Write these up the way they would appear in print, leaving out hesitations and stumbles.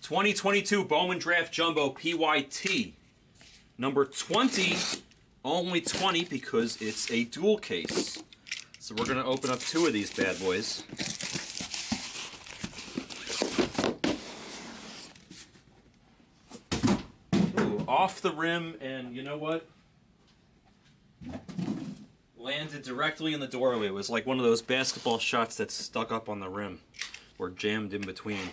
2022 Bowman Draft Jumbo PYT. Number 20, only 20 because it's a dual case. So we're going to open up two of these bad boys. Ooh, off the rim, and you know what? Landed directly in the doorway. It was like one of those basketball shots that stuck up on the rim or jammed in between.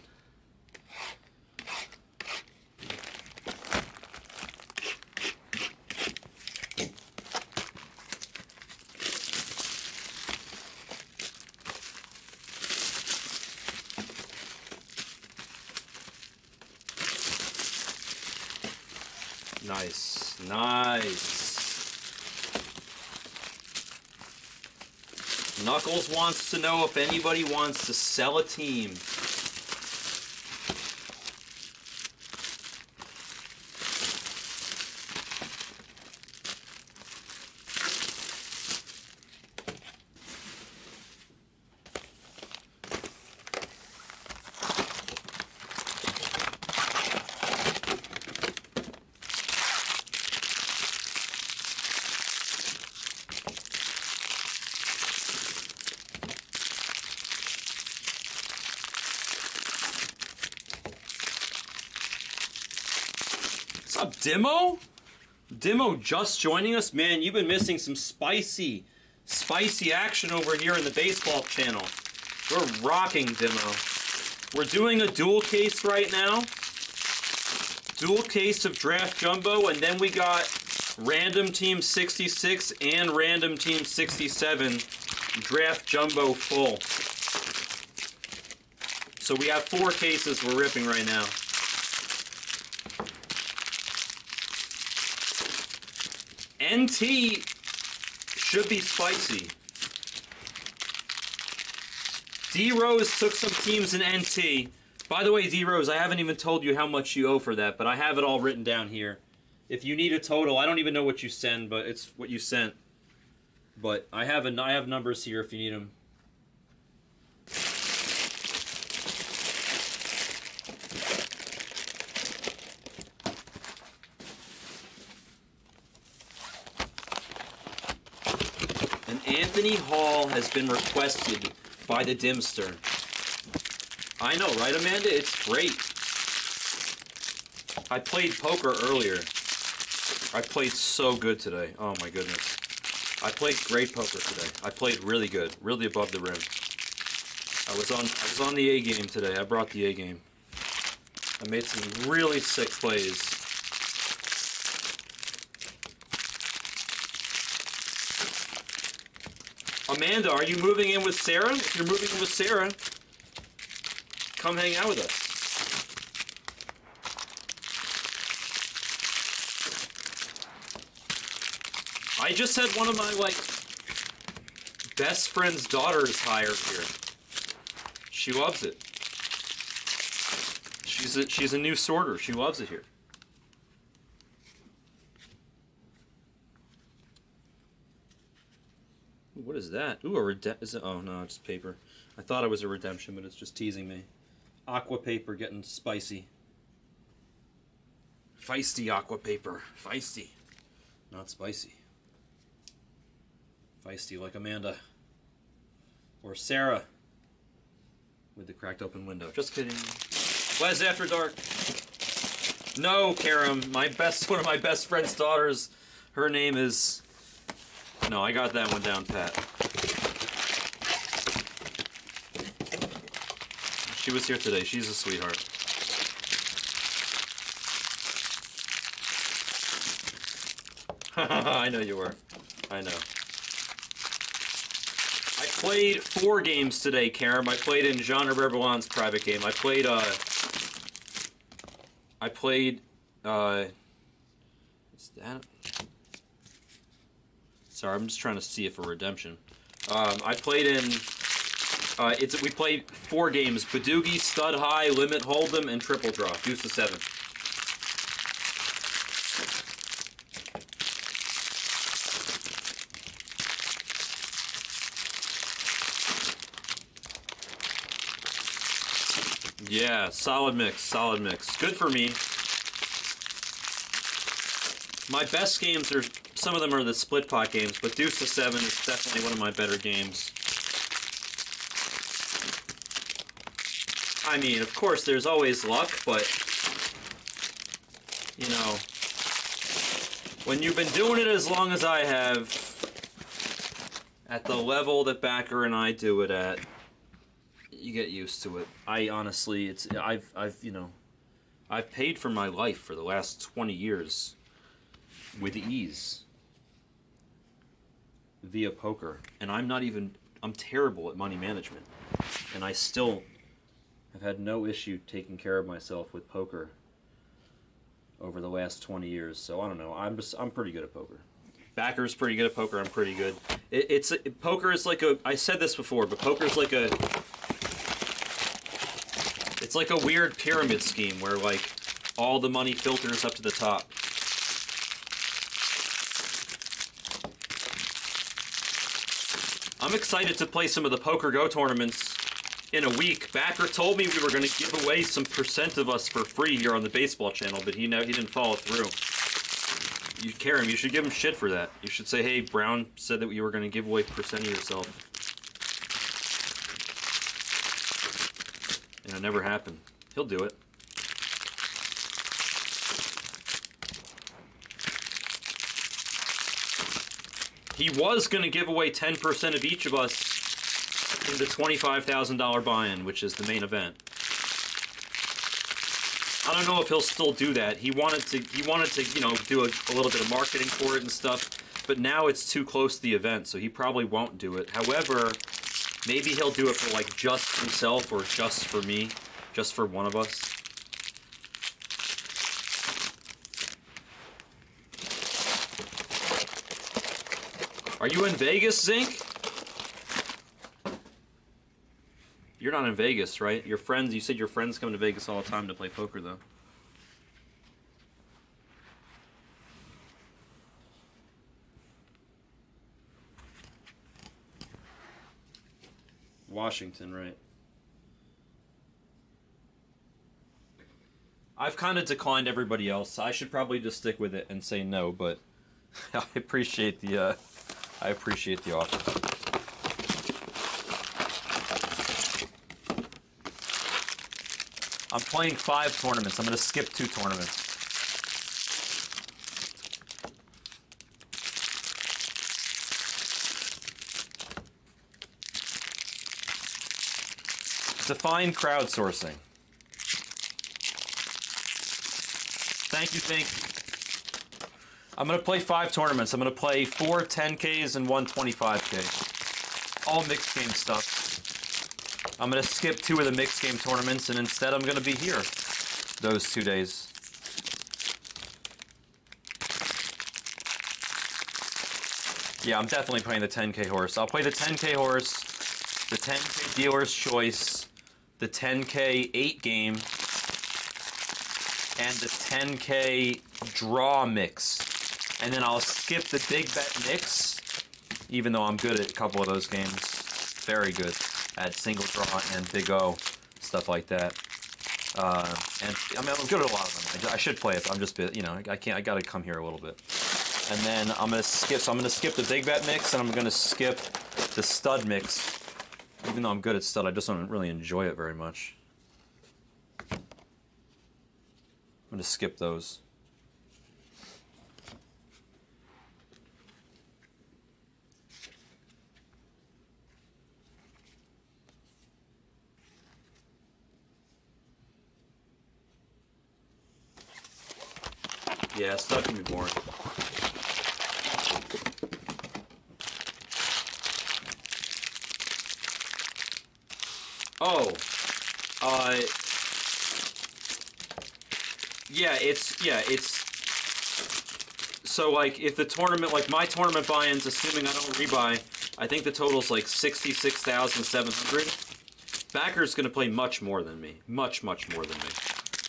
Nice, nice. Knuckles wants to know if anybody wants to sell a team. What's up, Dimo? Dimo just joining us? Man, you've been missing some spicy action over here in the baseball channel. We're rocking, Dimo. We're doing a dual case right now. Dual case of Draft Jumbo, and then we got Random Team 66 and Random Team 67 Draft Jumbo full. So we have 4 cases we're ripping right now. NT should be spicy. D-Rose took some teams in NT. By the way, D-Rose, I haven't even told you how much you owe for that, but I have it all written down here. If you need a total, I don't even know what you send, but it's what you sent. But I have numbers here if you need them. Anthony Hall has been requested by the Dimster. I know, right, Amanda? It's great. I played poker earlier. I played so good today. Oh my goodness. I played great poker today. I played really good, really above the rim. I was on the A game today. I brought the A game. I made some really sick plays. Amanda, are you moving in with Sarah? If you're moving in with Sarah, come hang out with us. I just had one of my, best friend's daughters hired here. She loves it. She's a new sorter. She loves it here. What is that? Ooh, oh no, it's paper. I thought it was a redemption, but it's just teasing me. Aqua paper getting spicy. Feisty aqua paper. Feisty. Not spicy. Feisty like Amanda. Or Sarah. With the cracked open window. Just kidding. Les After Dark. No, Karam. One of my best friend's daughters. Her name is... No, I got that one down pat. She was here today. She's a sweetheart. I know you were. I know. I played 4 games today, Karam. I played in Jean Rebelon's private game. I played, what's that? Sorry, I'm just trying to see if a redemption. I played in, we played 4 games. Badoogie, Stud High, Limit Hold'em, and Triple Draw. Deuce to 7. Yeah, solid mix, solid mix. Good for me. My best games are, some of them are the split pot games, but Deuce to 7 is definitely one of my better games. I mean, of course, there's always luck, but, you know, when you've been doing it as long as I have, at the level that Backer and I do it at, you get used to it. I honestly, you know, I've paid for my life for the last 20 years with ease via poker, and I'm terrible at money management, and I still have had no issue taking care of myself with poker over the last 20 years. So I don't know, I'm pretty good at poker. Backer's pretty good at poker. I'm pretty good. Poker is like a, I said this before, but poker is like a, it's like a weird pyramid scheme where like all the money filters up to the top. I'm excited to play some of the Poker Go tournaments in a week. Backer told me we were going to give away some percent of us for free here on the baseball channel, but he didn't follow through. You, Karen, you should give him shit for that. You should say, hey, Brown said that you were going to give away percent of yourself. And it never happened. He'll do it. He was going to give away 10% of each of us in the $25,000 buy-in, which is the main event. I don't know if he'll still do that. He wanted to, you know, do a little bit of marketing for it and stuff, but now it's too close to the event, so he probably won't do it. However, maybe he'll do it for like just himself or just for me, just for one of us. Are you in Vegas, Zink? You're not in Vegas, right? Your friends, you said your friends come to Vegas all the time to play poker, though. Washington, right. I've kind of declined everybody else. I should probably just stick with it and say no, but I appreciate the offer. I'm playing 5 tournaments. I'm going to skip 2 tournaments. Define crowdsourcing. Thank you, Fink. I'm going to play 5 tournaments. I'm going to play 4 10Ks and 1 25K. All mixed game stuff. I'm going to skip 2 of the mixed game tournaments, and instead I'm going to be here those 2 days. Yeah, I'm definitely playing the 10K horse. I'll play the 10K horse, the 10K dealer's choice, the 10K 8 game, and the 10K draw mix. And then I'll skip the big bet mix, even though I'm good at a couple of those games. Very good at single draw and big O, stuff like that. And I mean, I'm good at a lot of them. I should play it, but I'm just, you know, I gotta come here a little bit. And then I'm gonna skip, so I'm gonna skip the big bet mix, and I'm gonna skip the stud mix. Even though I'm good at stud, I just don't really enjoy it very much. I'm gonna skip those. Yeah, stud can be boring. Oh, it's so like if the tournament, like my tournament buy-ins, assuming I don't rebuy, I think the total's like 66,700. Backer's gonna play much more than me, much more than me.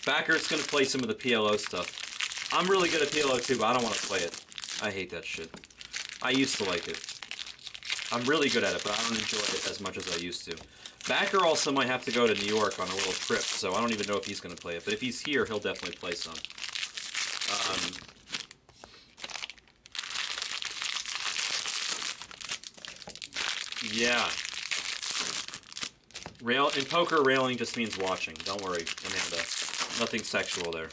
Backer's gonna play some of the PLO stuff. I'm really good at PLO too, but I don't want to play it. I hate that shit. I used to like it. I'm really good at it, but I don't enjoy it as much as I used to. Backer also might have to go to New York on a little trip, so I don't even know if he's going to play it. But if he's here, he'll definitely play some. Yeah. In poker, railing just means watching. Don't worry, Amanda. Nothing sexual there.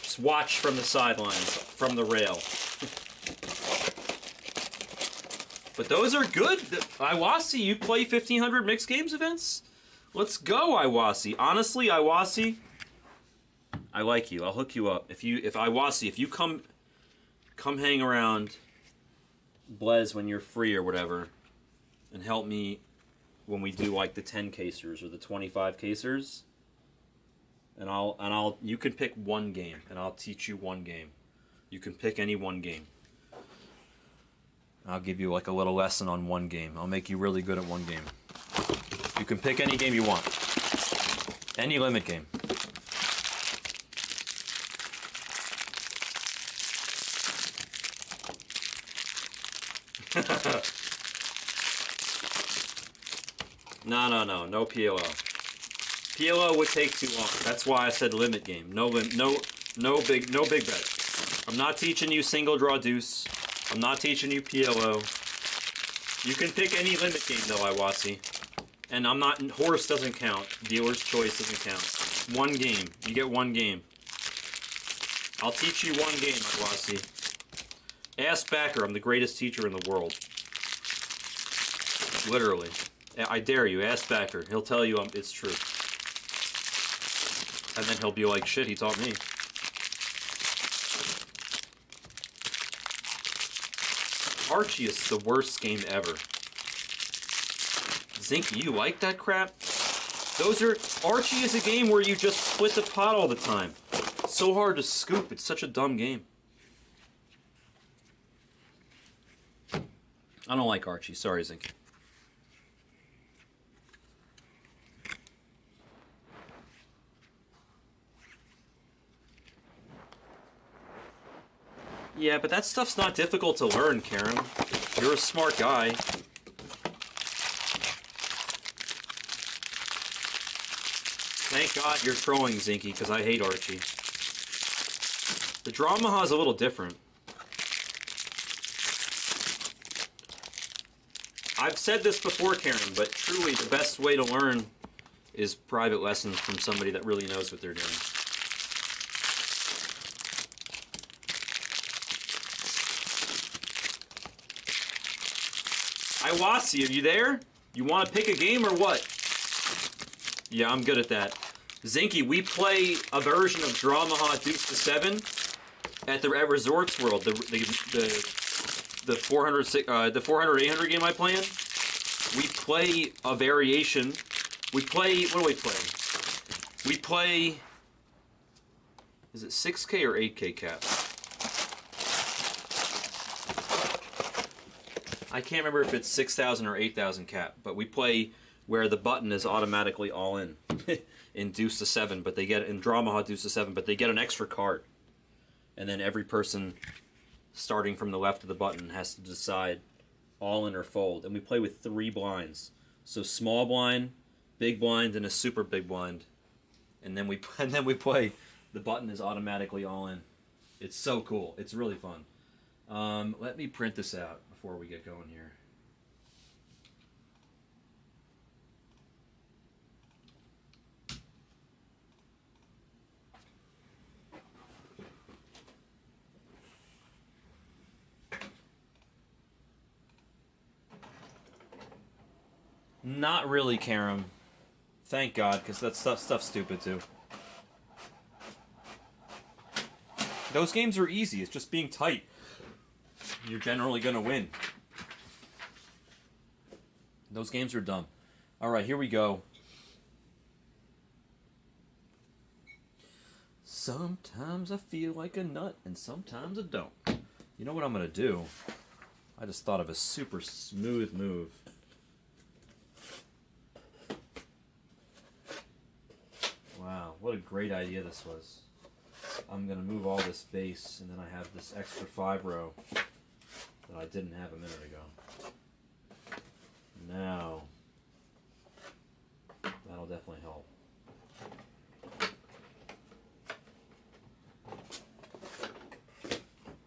Just watch from the sidelines, from the rail. But those are good. Iwasi, you play 1500 mixed games events? Let's go, Iwasi. Honestly, Iwasi, I like you. I'll hook you up. If Iwasi, if you come hang around Blaze when you're free or whatever, and help me when we do like the 10 casers or the 25 casers, and you can pick one game, and I'll teach you one game. You can pick any one game. I'll give you like a little lesson on one game. I'll make you really good at one game. You can pick any game you want. Any limit game. No PLO. PLO would take too long. That's why I said limit game. No big bet. I'm not teaching you single draw deuce. I'm not teaching you PLO. You can pick any limit game though, Iwasi. And horse doesn't count. Dealer's choice doesn't count. One game. You get one game. I'll teach you one game, Iwasi. Ask Backer. I'm the greatest teacher in the world. Literally. I dare you. Ask Backer. He'll tell you it's true. And then he'll be like, shit, he taught me. Archie is the worst game ever. Zinky, you like that crap? Archie is a game where you just split the pot all the time. It's so hard to scoop. It's such a dumb game. I don't like Archie. Sorry, Zinky. Yeah, but that stuff's not difficult to learn, Karen. You're a smart guy. Thank God you're trolling, Zinky, because I hate Archie. The Dramaha is a little different. I've said this before, Karen, but truly the best way to learn is private lessons from somebody that really knows what they're doing. Iwasi, are you there? You want to pick a game or what? Yeah, I'm good at that. Zinky, we play a version of Dramaha Deuce to 7 at Resorts World. The 400 800 game I play in. We play a variation. What do we play? We play. Is it 6K or 8K cap? I can't remember if it's 6,000 or 8,000 cap, but we play where the button is automatically all in in Deuce to 7, but they get in Dramaha Deuce to 7, but they get an extra card, and then every person starting from the left of the button has to decide all in or fold, and we play with 3 blinds, so small blind, big blind, and a super big blind, and then we play. The button is automatically all in. It's so cool. It's really fun. Let me print this out before we get going here. Not really, Karam. Thank God, because that stuff's stupid too. Those games are easy. It's just being tight. You're generally going to win. Those games are dumb. Alright, here we go. Sometimes I feel like a nut, and sometimes I don't. You know what I'm going to do? I just thought of a super smooth move. Wow, what a great idea this was. I'm going to move all this base, and then I have this extra 5 row that I didn't have a minute ago. Now, that'll definitely help.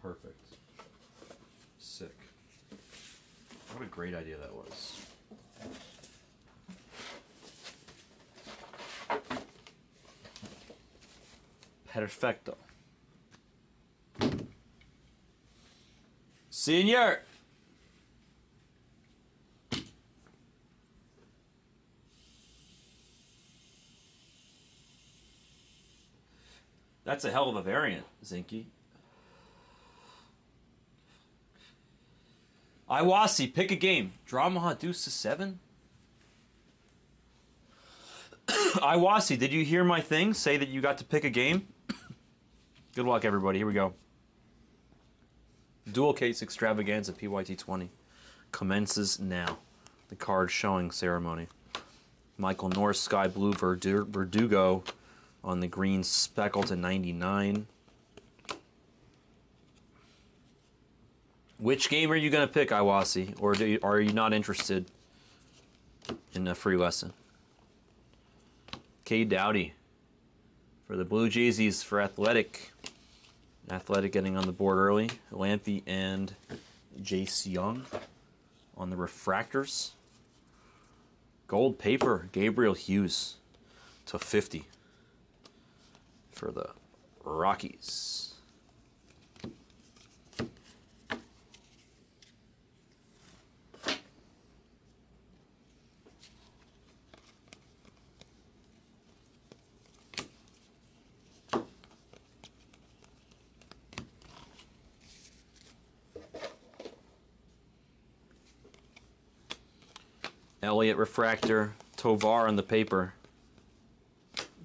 Perfect. Sick. What a great idea that was. Perfecto. Senior! That's a hell of a variant, Zinky. Iwasi, pick a game. Draw Maha Deuce to 7? Iwasi, did you hear my thing? Say that you got to pick a game? Good luck, everybody. Here we go. Dual Case Extravaganza PYT 20 commences now. The card showing ceremony. Michael Norris, Sky Blue Verdugo on the green speckle to 99. Which game are you going to pick, Iwasi? Or are you not interested in a free lesson? K. Dowdy for the Blue Jays for Athletic. Athletic getting on the board early. Lampy and Jace Young on the refractors. Gold paper, Gabriel Hughes to 50 for the Rockies. Elliott refractor, Tovar on the paper.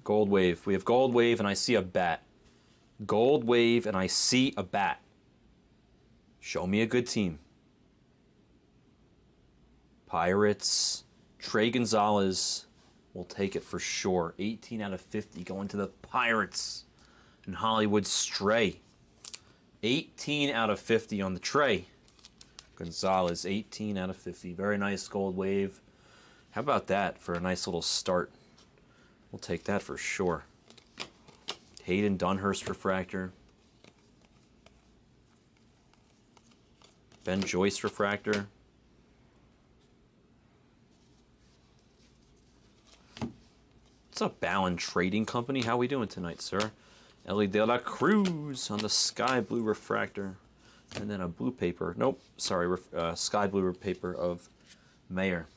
Gold wave. We have gold wave and I see a bat. Gold wave and I see a bat. Show me a good team. Pirates. Trey Gonzalez will take it for sure. 18 out of 50 going to the Pirates. And Hollywood Stray. 18 out of 50 on the Trey. Gonzalez, 18 out of 50. Very nice gold wave. How about that for a nice little start? We'll take that for sure. Hayden Dunhurst refractor. Ben Joyce refractor. What's up, Bowman Trading Company? How we doing tonight, sir? Ellie De La Cruz on the sky blue refractor. And then a blue paper. Nope, sorry, sky blue paper of Mayer.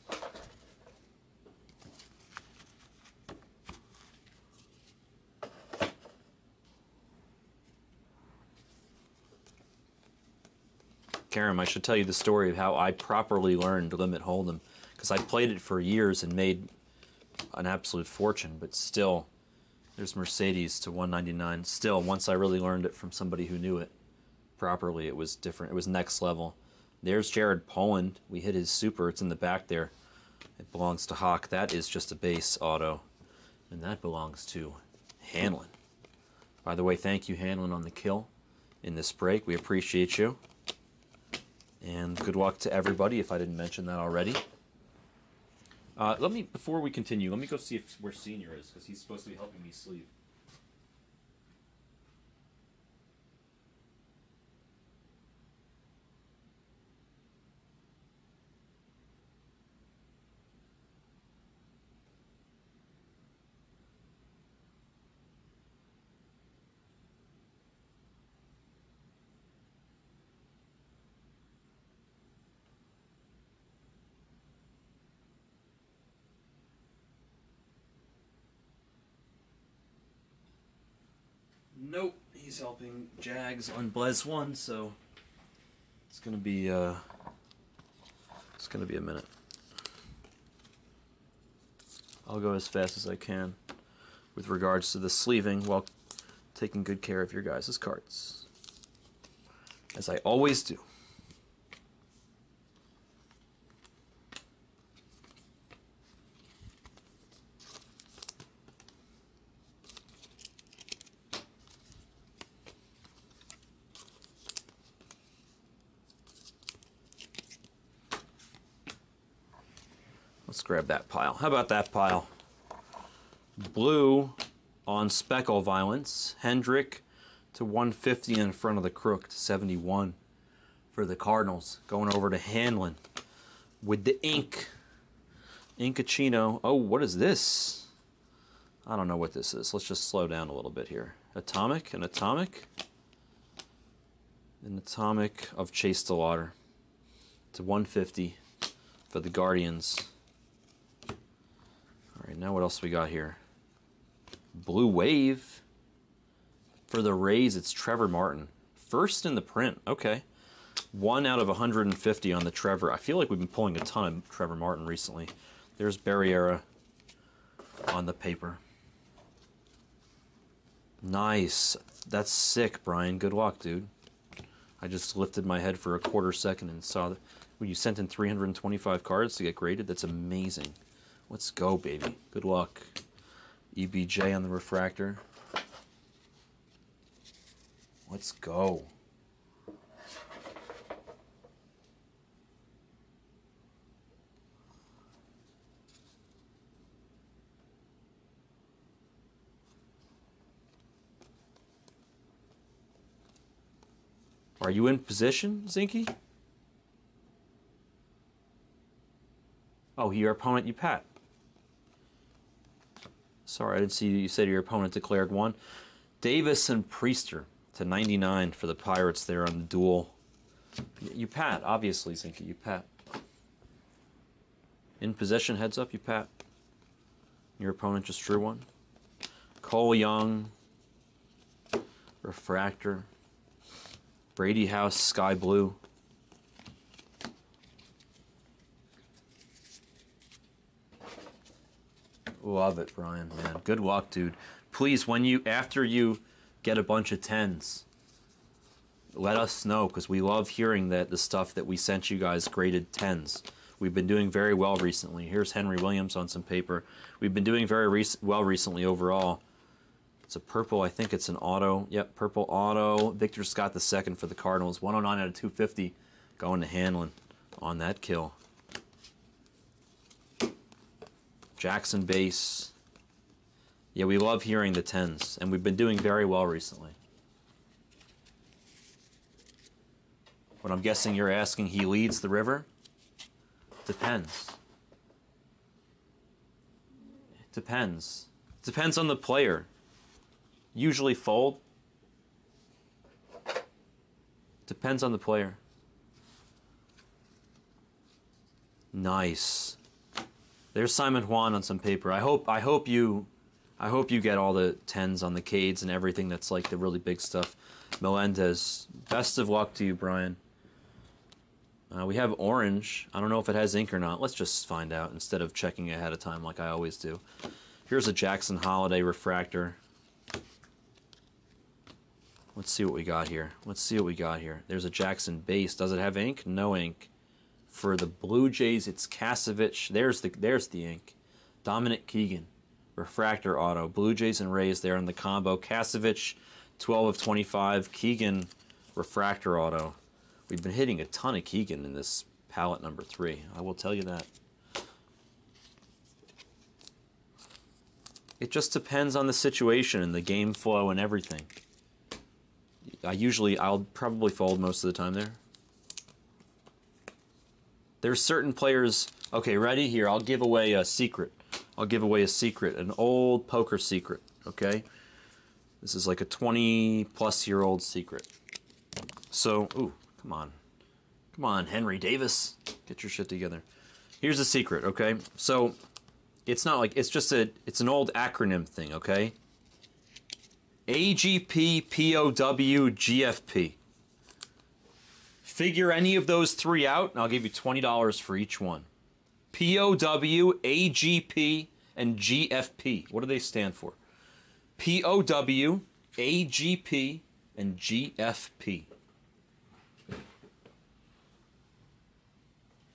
Karam, I should tell you the story of how I properly learned Limit Hold'em, because I played it for years and made an absolute fortune, but still, there's Mercedes to 199. Still, once I really learned it from somebody who knew it properly, it was different. It was next level. There's Jared Poland. We hit his super. It's in the back there. It belongs to Hawk. That is just a base auto, and that belongs to Hanlon. By the way, thank you, Hanlon, on the kill in this break. We appreciate you. And good luck to everybody, if I didn't mention that already. Before we continue, let me go see where Senior is, because he's supposed to be helping me sleep. Nope, he's helping Jags on Blez 1, so it's gonna be a minute. I'll go as fast as I can with regards to the sleeving while taking good care of your guys' cards, as I always do. Let's grab that pile. How about that pile? Blue on Speckle Violence. Hendrick to 150 in front of the Crook to 71 for the Cardinals. Going over to Hanlon with the ink. Incachino. Oh, what is this? I don't know what this is. Let's just slow down a little bit here. Atomic, an Atomic. An Atomic of Chase DeLauder to 150 for the Guardians. All right, now what else we got here? Blue Wave. For the Rays, it's Trevor Martin. First in the print. Okay. 1 out of 150 on the Trevor. I feel like we've been pulling a ton of Trevor Martin recently. There's Barriera on the paper. Nice. That's sick, Brian. Good luck, dude. I just lifted my head for a quarter second and saw that. Well, you sent in 325 cards to get graded? That's amazing. Let's go, baby. Good luck. EBJ on the refractor. Let's go. Are you in position, Zinky? Oh, your opponent, you pat. Sorry, I didn't see you said your opponent declared 1. Davis and Priester to 99 for the Pirates there on the duel. You pat, obviously, Zinky, you pat. In possession, heads up, you pat. Your opponent just drew 1. Cole Young, refractor. Brady House, Sky Blue. Love it, Brian, man. Good luck, dude. Please, after you get a bunch of 10s, let us know, because we love hearing that the stuff that we sent you guys graded 10s. We've been doing very well recently. Here's Henry Williams on some paper. We've been doing very well recently overall. It's a purple. I think it's an auto. Yep, purple auto. Victor Scott II for the Cardinals. 109 out of 250 going to Hanlon on that kill. Jackson base. Yeah, we love hearing the 10s, and we've been doing very well recently. But I'm guessing you're asking, he leads the river? Depends. Depends. Depends on the player. Usually fold. Depends on the player. Nice. There's Simon Juan on some paper. I hope you get all the 10s on the Cades and everything that's like the really big stuff. Melendez. Best of luck to you, Brian. We have orange. I don't know if it has ink or not. Let's just find out instead of checking ahead of time like I always do. Here's a Jackson Holiday refractor. Let's see what we got here. Let's see what we got here. There's a Jackson base. Does it have ink? No ink. For the Blue Jays, it's Kasevich. There's the ink. Dominic Keegan, refractor auto. Blue Jays and Rays there in the combo. Kasevich, 12 of 25. Keegan, refractor auto. We've been hitting a ton of Keegan in this palette number 3. I will tell you that. It just depends on the situation and the game flow and everything. I'll probably fold most of the time there. There's certain players. Okay, ready? Here, I'll give away a secret. I'll give away a secret, an old poker secret, okay? This is like a 20-plus-year-old secret. So, ooh, come on. Come on, Henry Davis. Get your shit together. Here's the secret, okay? So, it's not like, it's an old acronym thing, okay? AGP, POW, GFP. Figure any of those 3 out, and I'll give you $20 for each one. POW, AGP, and GFP. What do they stand for? POW, AGP, and GFP.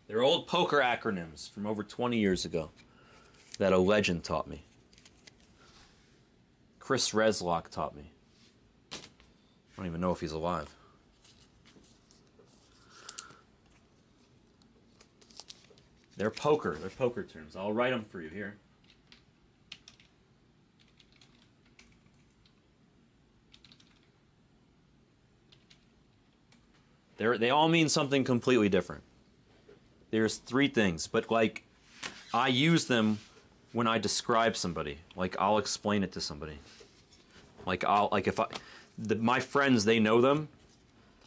They're old poker acronyms from over 20 years ago that a legend taught me. Chris Reslock taught me. I don't even know if he's alive. They're poker terms. I'll write them for you here. They all mean something completely different. There's 3 things, but like I use them when I describe somebody. Like I'll explain it to somebody. Like my friends, they know them.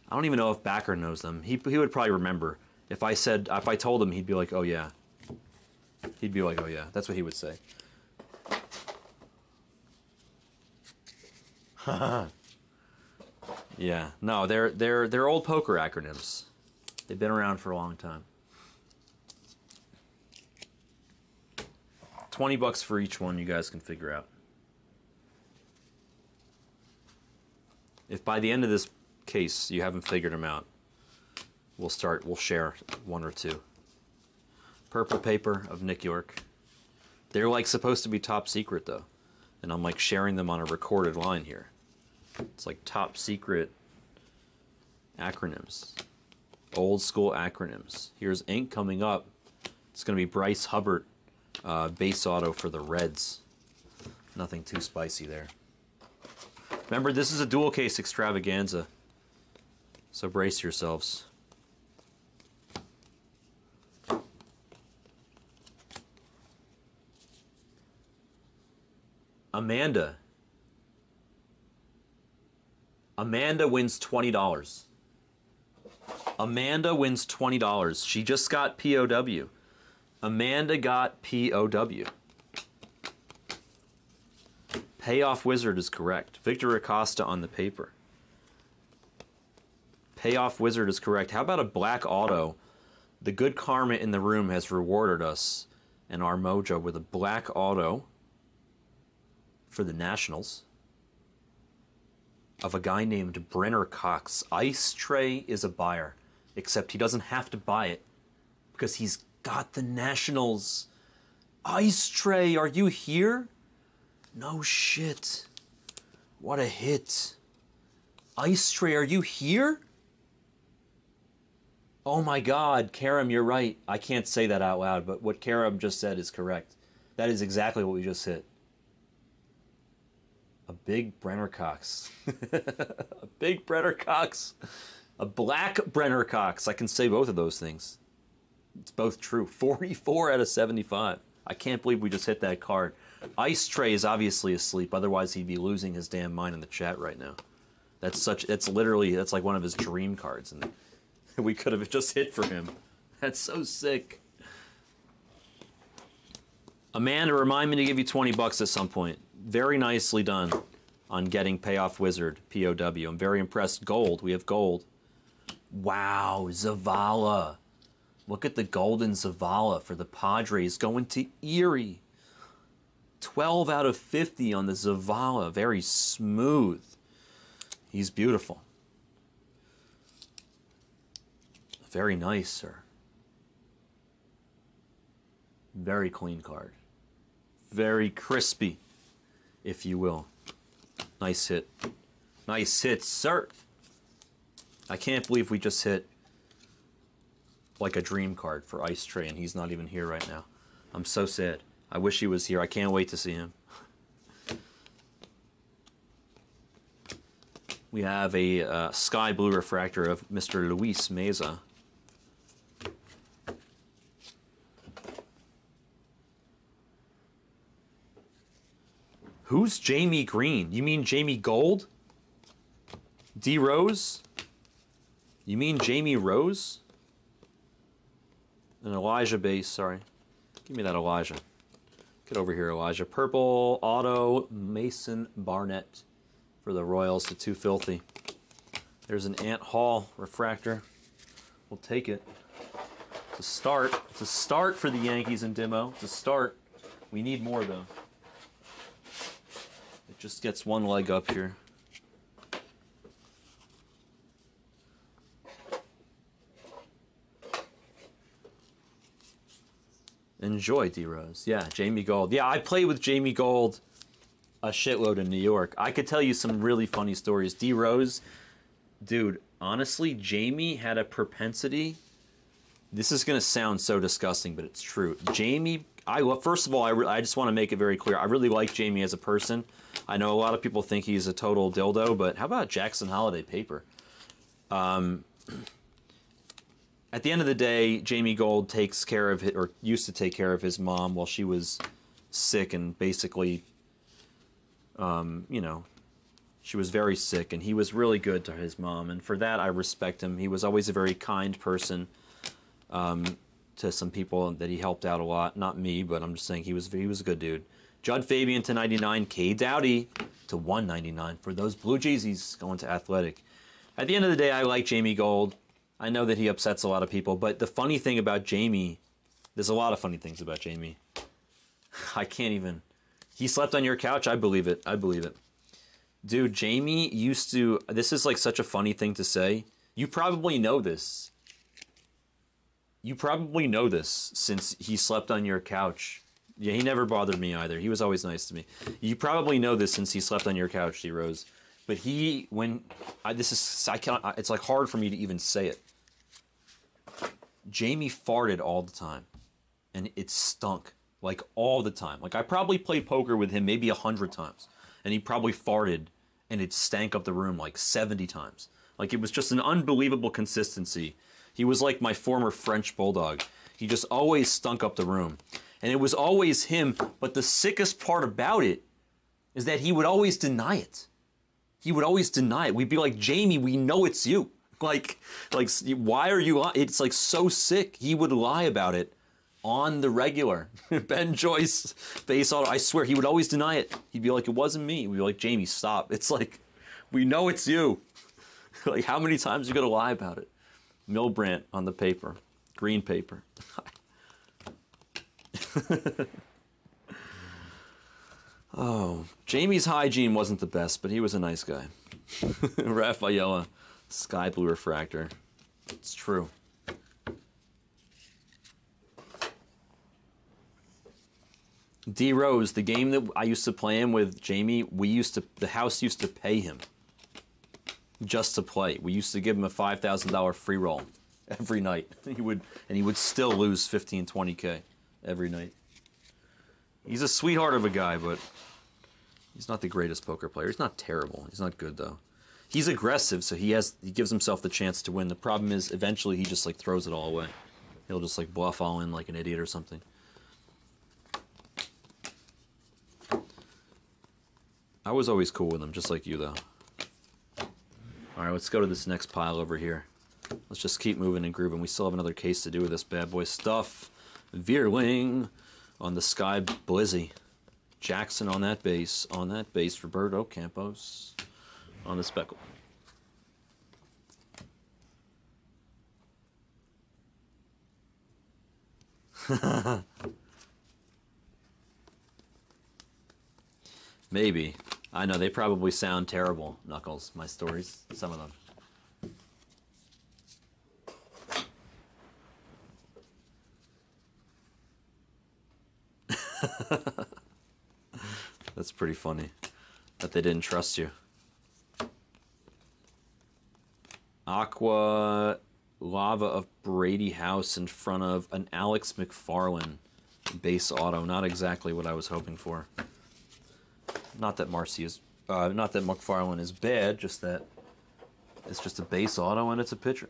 I don't even know if Backer knows them. He would probably remember. If I told him, he'd be like, "Oh yeah." He'd be like, "Oh yeah." That's what he would say. Yeah, no, they're old poker acronyms. They've been around for a long time. $20 for each one. You guys can figure out. If by the end of this case you haven't figured them out, we'll share 1 or 2. Purple Paper of Nick York. They're like supposed to be top secret though, and I'm like sharing them on a recorded line here. It's like top secret acronyms. Old school acronyms. Here's ink coming up. It's going to be Bryce Hubbard, base auto for the Reds. Nothing too spicy there. Remember, this is a dual case extravaganza, so brace yourselves. Amanda wins $20. Amanda wins $20. She just got POW. Amanda got POW. Payoff Wizard is correct. Victor Acosta on the paper. Payoff Wizard is correct. How about a black auto? The good karma in the room has rewarded us and our mojo with a black auto for the Nationals of a guy named Brenner Cox. Ice Tray is a buyer, except he doesn't have to buy it because he's got the Nationals. Ice Tray, are you here? No shit. What a hit. Ice Tray, are you here? Oh my God, Karam, you're right. I can't say that out loud, but what Karam just said is correct. That is exactly what we just hit. A big Brenner Cox. A big Brenner Cox. A black Brenner Cox. I can say both of those things. It's both true. 44 out of 75. I can't believe we just hit that card. Ice Tray is obviously asleep. Otherwise, he'd be losing his damn mind in the chat right now. That's like one of his dream cards. And we could have just hit for him. That's so sick. Amanda, remind me to give you $20 at some point. Very nicely done on getting Payoff Wizard, POW. I'm very impressed. Gold. We have gold. Wow, Zavala. Look at the golden Zavala for the Padres going to Erie. 12 out of 50 on the Zavala. Very smooth. He's beautiful. Very nice, sir. Very clean card. Very crispy, if you will. Nice hit. Nice hit, sir. I can't believe we just hit like a dream card for Ice Tray, and he's not even here right now. I'm so sad. I wish he was here. I can't wait to see him. We have a sky blue refractor of Mr. Luis Meza. Who's Jamie Green? You mean Jamie Gold? D. Rose? You mean Jamie Rose? An Elijah base, sorry. Give me that Elijah. Get over here, Elijah. Purple auto Mason Barnett for the Royals to Too Filthy. There's an Ant Hall refractor. We'll take it. It's a start. It's a start for the Yankees and Dimo. It's a start. We need more, though. It just gets one leg up here. Enjoy, D-Rose. Yeah, Jamie Gold. Yeah, I played with Jamie Gold a shitload in New York. I could tell you some really funny stories. D-Rose, dude, honestly, Jamie had a propensity This is going to sound so disgusting, but it's true. Jamie, first of all, I just want to make it very clear. I really like Jamie as a person. I know a lot of people think he's a total dildo, but how about Jackson Holiday paper? At the end of the day, Jamie Gold takes care of it, or used to take care of his mom while she was sick, and basically, you know, she was very sick, and he was really good to his mom, and for that I respect him. He was always a very kind person to some people that he helped out a lot. Not me, but I'm just saying he was a good dude. Judd Fabian to 99, K. Dowdy to 199 for those Blue Jays. He's going to Athletic. At the end of the day, I like Jamie Gold. I know that he upsets a lot of people, but the funny thing about Jamie, there's a lot of funny things about Jamie. I can't even. He slept on your couch? I believe it. I believe it. Dude, Jamie used to, this is like such a funny thing to say. You probably know this. You probably know this since he slept on your couch. Yeah, he never bothered me either. He was always nice to me. You probably know this since he slept on your couch, D Rose. But he, it's like hard for me to even say it. Jamie farted all the time. And it stunk. Like all the time. Like I probably played poker with him maybe 100 times. And he probably farted and it stank up the room like 70 times. Like it was just an unbelievable consistency. He was like my former French bulldog. He just always stunk up the room. And it was always him, but the sickest part about it is that he would always deny it. He would always deny it. We'd be like, Jamie, we know it's you. Like, why are you lying? It's like so sick. He would lie about it on the regular. Ben Joyce, base auto, I swear, he would always deny it. He'd be like, it wasn't me. We'd be like, Jamie, stop. It's like, we know it's you. Like, how many times are you going to lie about it? Milbrandt on the paper. Green paper. Oh, Jamie's hygiene wasn't the best, but he was a nice guy. Rafaela, sky blue refractor. It's true. D Rose, the game that I used to play him with Jamie, the house used to pay him just to play. We used to give him a $5,000 free roll every night. He would still lose 15, 20K every night. He's a sweetheart of a guy, but he's not the greatest poker player. He's not terrible. He's not good though. He's aggressive, so he gives himself the chance to win. The problem is eventually he just like throws it all away. He'll just like bluff all in like an idiot or something. I was always cool with him, just like you though. All right, let's go to this next pile over here. Let's just keep moving and grooving. We still have another case to do with this bad boy stuff. Veerling on the Sky Blizzy. Jackson on that base. On that base, Roberto Campos on the speckle. Maybe. I know, they probably sound terrible, Knuckles, my stories. Some of them. That's pretty funny that they didn't trust you. Aqua Lava of Brady House in front of an Alex McFarlane base auto. Not exactly what I was hoping for. Not that not that McFarlane is bad, just that it's just a base auto and it's a pitcher.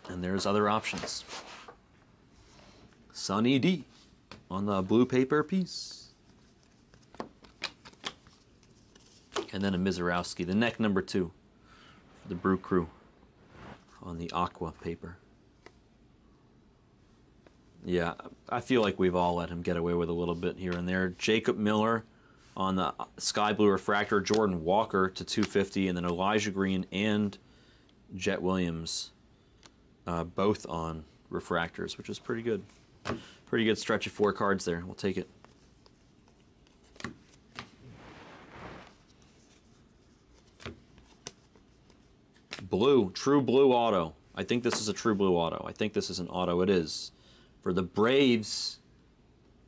And there's other options. Sonny D on the blue paper piece. And then a Mizorowski, the neck number 2 for the Brew Crew on the aqua paper. Yeah, I feel like we've all let him get away with a little bit here and there. Jacob Miller on the Sky Blue Refractor, Jordan Walker to 250, and then Elijah Green and Jet Williams both on refractors, which is pretty good. Pretty good stretch of 4 cards there. We'll take it. Blue, true blue auto. I think this is a true blue auto. I think this is an auto. It is. For the Braves,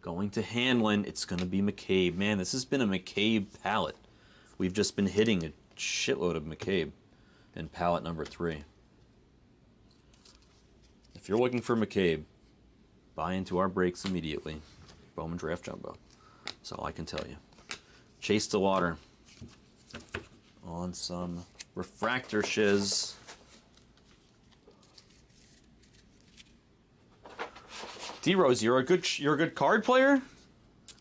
going to Hanlon, it's going to be McCabe. Man, this has been a McCabe palette. We've just been hitting a shitload of McCabe in palette number 3. If you're looking for McCabe, buy into our breaks immediately. Bowman Draft Jumbo. That's all I can tell you. Chase the water on some refractor shiz. D-Rose, you're a good card player?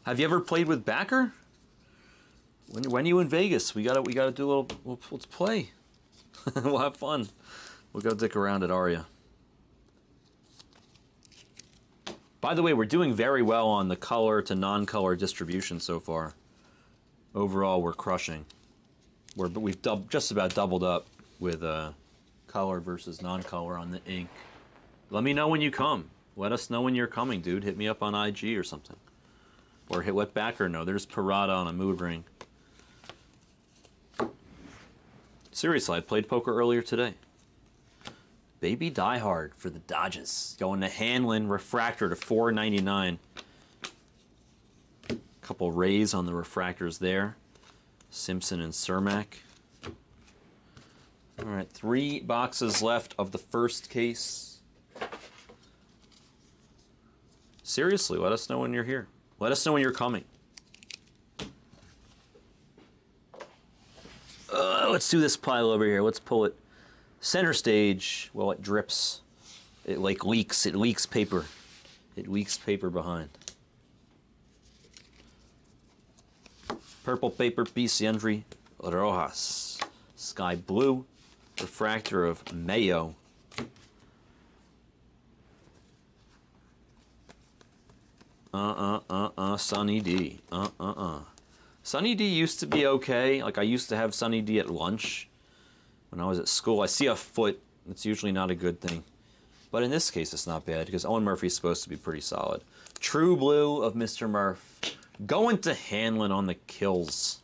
Have you ever played with backer? When are you in Vegas? We gotta do a little. Let's play. We'll have fun. We'll go dick around at Aria. By the way, we're doing very well on the color to non-color distribution so far. Overall, we're crushing. We've just about doubled up with color versus non-color on the ink. Let me know when you come. Let us know when you're coming, dude. Hit me up on IG or something. Or let backer know. There's Parada on a mood ring. Seriously, I played poker earlier today. Baby Die Hard for the Dodgers. Going to Hanlon, refractor to $4.99. Couple rays on the refractors there. Simpson and Cermak. All right, 3 boxes left of the first case. Seriously, let us know when you're here. Let us know when you're coming. Let's do this pile over here. Let's pull it center stage. Well, it drips. It like leaks. It leaks paper. It leaks paper behind. Purple paper, Biciandri Rojas. Sky blue. Refractor of Mayo. Sunny D. Sunny D used to be okay. Like, I used to have Sunny D at lunch when I was at school. I see a foot. It's usually not a good thing. But in this case, it's not bad because Owen Murphy's supposed to be pretty solid. True blue of Mr. Murph. Going to Hanlon on the kills.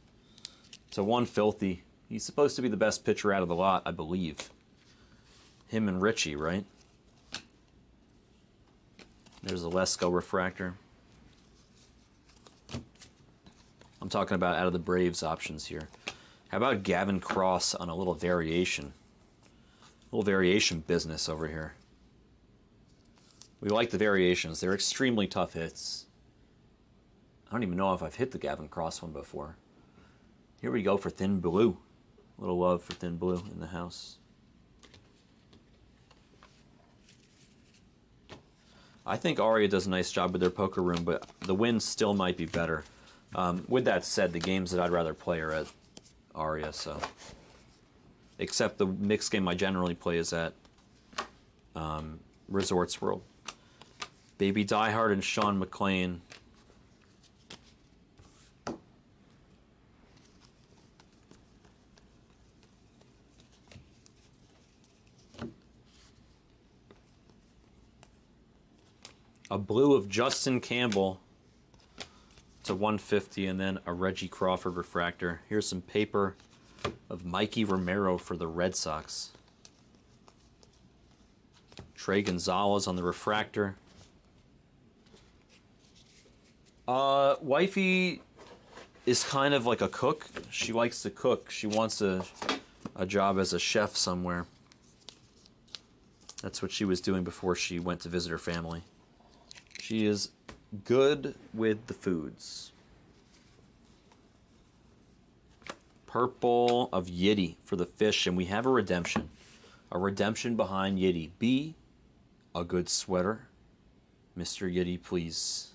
To one filthy. He's supposed to be the best pitcher out of the lot, I believe. Him and Richie, right? There's a Lesko refractor. I'm talking about out of the Braves options here. How about Gavin Cross on a little variation? A little variation business over here. We like the variations. They're extremely tough hits. I don't even know if I've hit the Gavin Cross one before. Here we go for Thin Blue. A little love for Thin Blue in the house. I think Aria does a nice job with their poker room, but the wins still might be better. With that said, the games that I'd rather play are at Aria, so. Except the mixed game I generally play is at Resorts World. Baby Die Hard and Sean McClain. A blue of Justin Campbell to 150, and then a Reggie Crawford refractor. Here's some paper of Mikey Romero for the Red Sox. Trey Gonzalez on the refractor. Wifey is kind of like a cook. She likes to cook. She wants a job as a chef somewhere. That's what she was doing before she went to visit her family. She is good with the foods. Purple of Yiddy for the fish, and we have a redemption. A redemption behind Yiddy. Be a good sweater. Mr. Yiddy, please.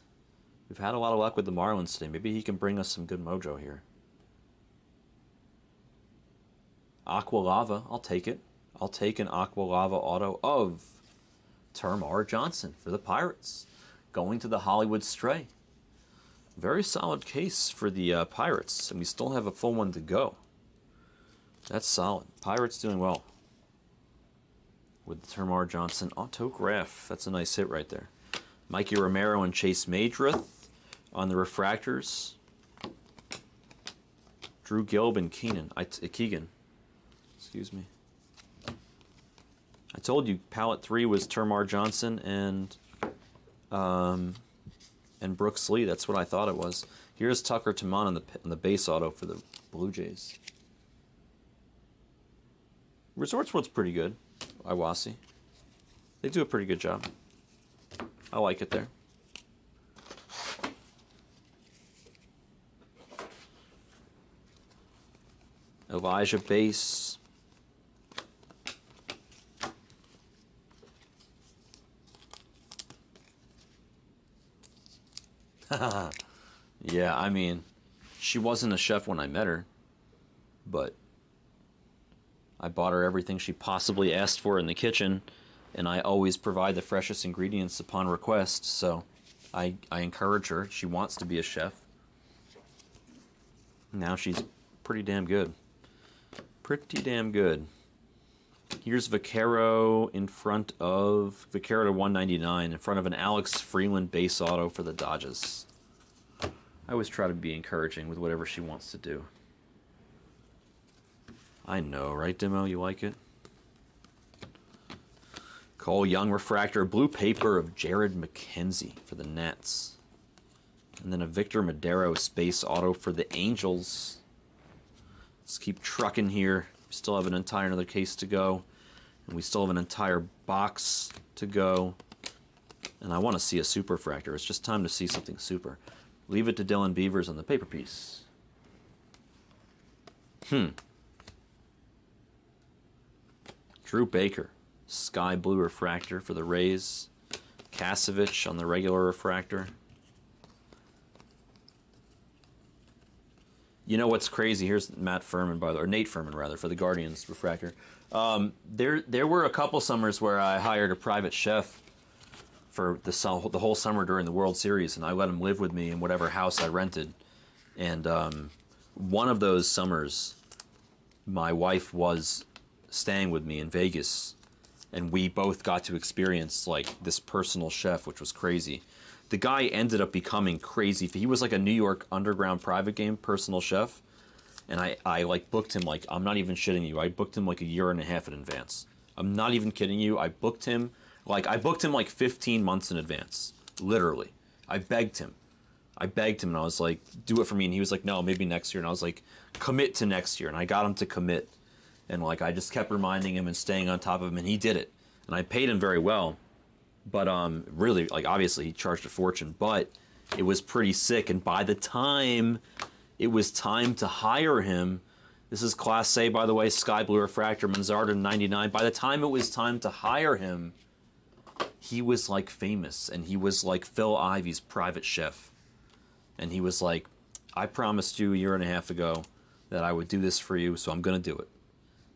We've had a lot of luck with the Marlins today. Maybe he can bring us some good mojo here. Aqua Lava, I'll take it. I'll take an Aqua Lava auto of Termar Johnson for the Pirates. Going to the Hollywood Stray. Very solid case for the Pirates, and we still have a full one to go. That's solid. Pirates doing well. With the Termar Johnson autograph. That's a nice hit right there. Mikey Romero and Chase Madrith on the refractors. Drew Gilb and Keegan. Excuse me. I told you palette 3 was Termar Johnson and Brooks Lee. That's what I thought it was. Here's Tucker Taman on the base auto for the Blue Jays. Resorts World's pretty good. Iwasi. They do a pretty good job. I like it there. Elijah base. Yeah, I mean, she wasn't a chef when I met her, but I bought her everything she possibly asked for in the kitchen, and I always provide the freshest ingredients upon request, so I encourage her. She wants to be a chef. Now she's pretty damn good. Pretty damn good. Here's Vaquero in front of Vaquero to 199 in front of an Alex Freeland base auto for the Dodgers. I always try to be encouraging with whatever she wants to do. I know, right, Demo? You like it? Cole Young refractor, blue paper of Jared McKenzie for the Nets. And then a Victor Madero space auto for the Angels. Let's keep trucking here. We still have an entire another case to go. And we still have an entire box to go. And I want to see a super refractor. It's just time to see something super. Leave it to Dylan Beavers on the paper piece. Drew Baker, sky blue refractor for the Rays. Kasevich on the regular refractor. You know what's crazy? Here's Matt Furman, by the way, or Nate Furman rather, for the Guardians refractor. There were a couple summers where I hired a private chef for the whole summer during the World Series, and I let him live with me in whatever house I rented. And one of those summers, my wife was staying with me in Vegas, and we both got to experience like this personal chef, which was crazy. The guy ended up becoming crazy. He was like a New York underground private game personal chef, and I like booked him, like, I'm not even shitting you, I booked him like a year and a half in advance. I'm not even kidding you. I booked him like 15 months in advance, literally. I begged him, and I was like, do it for me, and he was like, no, maybe next year. And I was like, commit to next year, and I got him to commit. And like I just kept reminding him and staying on top of him, and he did it. And I paid him very well. But really, like, obviously he charged a fortune, but it was pretty sick. And by the time it was time to hire him, this is Class A, by the way, sky blue refractor, Manzardo 99. By the time it was time to hire him, he was like famous, and he was like Phil Ivey's private chef. And he was like, I promised you a year and a half ago that I would do this for you, so I'm going to do it.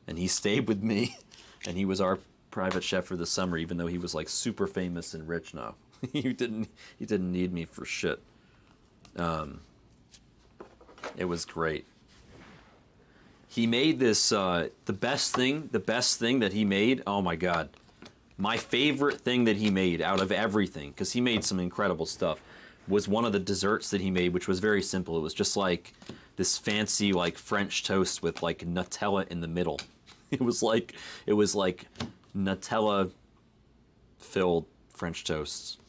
And he stayed with me, and he was our private chef for the summer, even though he was like super famous and rich now. He didn't need me for shit. It was great. He made this the best thing that he made. Oh my god, my favorite thing that he made out of everything, because he made some incredible stuff, was one of the desserts that he made, which was very simple. It was just like this fancy like French toast with like Nutella in the middle. It was like Nutella filled French toast.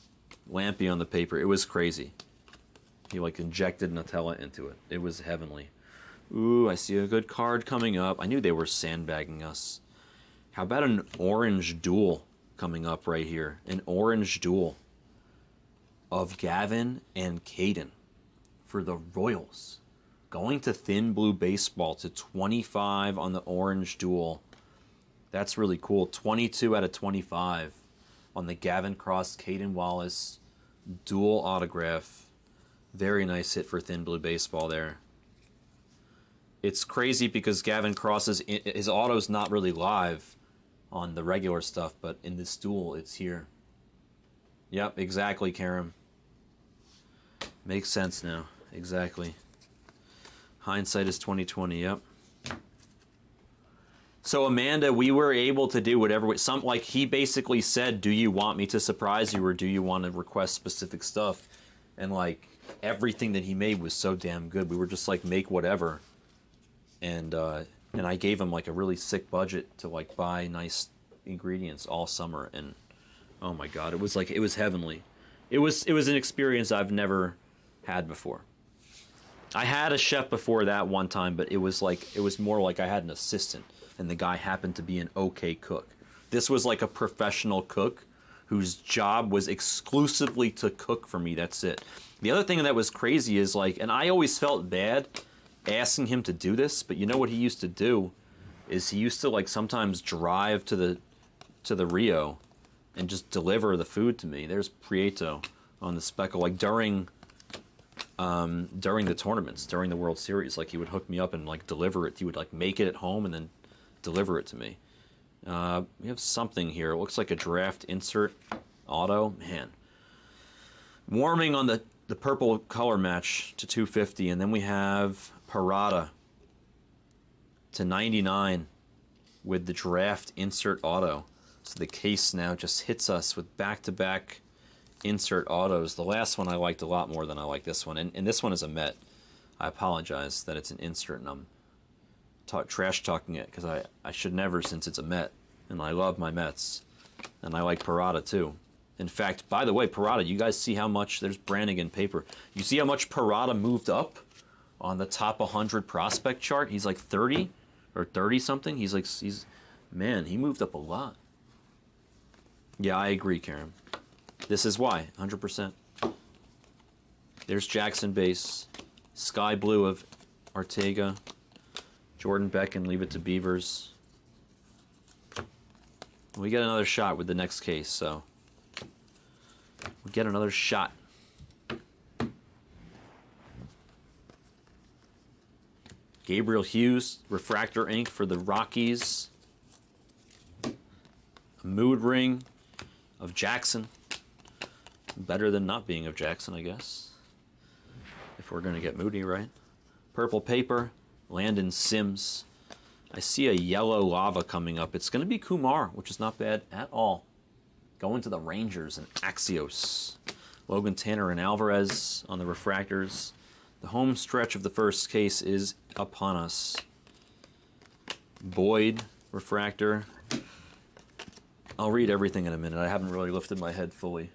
Lampy on the paper. It was crazy. He like injected Nutella into it. It was heavenly. Ooh, I see a good card coming up. I knew they were sandbagging us. How about an orange duel coming up right here? An orange duel of Gavin and Caden for the Royals. Going to thin blue baseball to 25 on the orange duel. That's really cool. 22 out of 25 on the Gavin Cross, Caden Wallace dual autograph. Very nice hit for thin blue baseball there. It's crazy because Gavin Cross's his auto's not really live on the regular stuff, but in this duel, it's here. Yep, exactly, Karam. Makes sense now. Exactly. Hindsight is 20/20. Yep. So Amanda, we were able to do whatever. Like he basically said, "Do you want me to surprise you, or do you want to request specific stuff?" And like everything that he made was so damn good. We were just like, make whatever. And I gave him like a really sick budget to like buy nice ingredients all summer, and oh my god, it was heavenly. It was an experience I've never had before. I had a chef before that one time, but it was more like I had an assistant, and the guy happened to be an okay cook. This was like a professional cook whose job was exclusively to cook for me. That's it. The other thing that was crazy is like, and I always felt bad asking him to do this, but you know what he used to do is he used to like sometimes drive to the Rio and just deliver the food to me. There's Prieto on the speckle, like during the tournaments, during the World Series, like he would hook me up and like deliver it. He would like make it at home and then deliver it to me. We have something here. It looks like a draft insert auto. Man, warming on the purple color match to 250, and then we have Parada to 99 with the draft insert auto. So the case now just hits us with back-to-back insert autos. The last one I liked a lot more than I like this one. And this one is a Met. I apologize that it's an insert and I'm trash talking it because I should never, since it's a Met. And I love my Mets. And I like Parada too. In fact, by the way, Parada, you guys see how much, there's Brannigan paper. You see how much Parada moved up on the top 100 prospect chart? He's like 30 or 30 something. Man, he moved up a lot. Yeah, I agree, Karen. This is why, 100%. There's Jackson base, sky blue of Ortega, Jordan Beck, and leave it to Beavers. We get another shot with the next case, so we get another shot. Gabriel Hughes, refractor ink for the Rockies. A mood ring of Jackson. Better than not being of Jackson, I guess. If we're going to get moody, right? Purple paper, Landon Sims. I see a yellow lava coming up. It's going to be Kumar, which is not bad at all. Going to the Rangers and Axios. Logan Tanner and Alvarez on the refractors. The home stretch of the first case is upon us. Boyd, refractor. I'll read everything in a minute. I haven't really lifted my head fully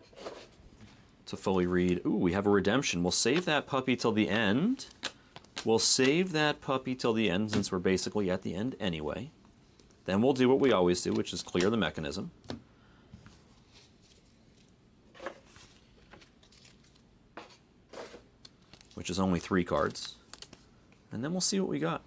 to fully read. Ooh, we have a redemption. We'll save that puppy till the end. We'll save that puppy till the end since we're basically at the end anyway. Then we'll do what we always do, which is clear the mechanism. Which is only 3 cards. And then we'll see what we got.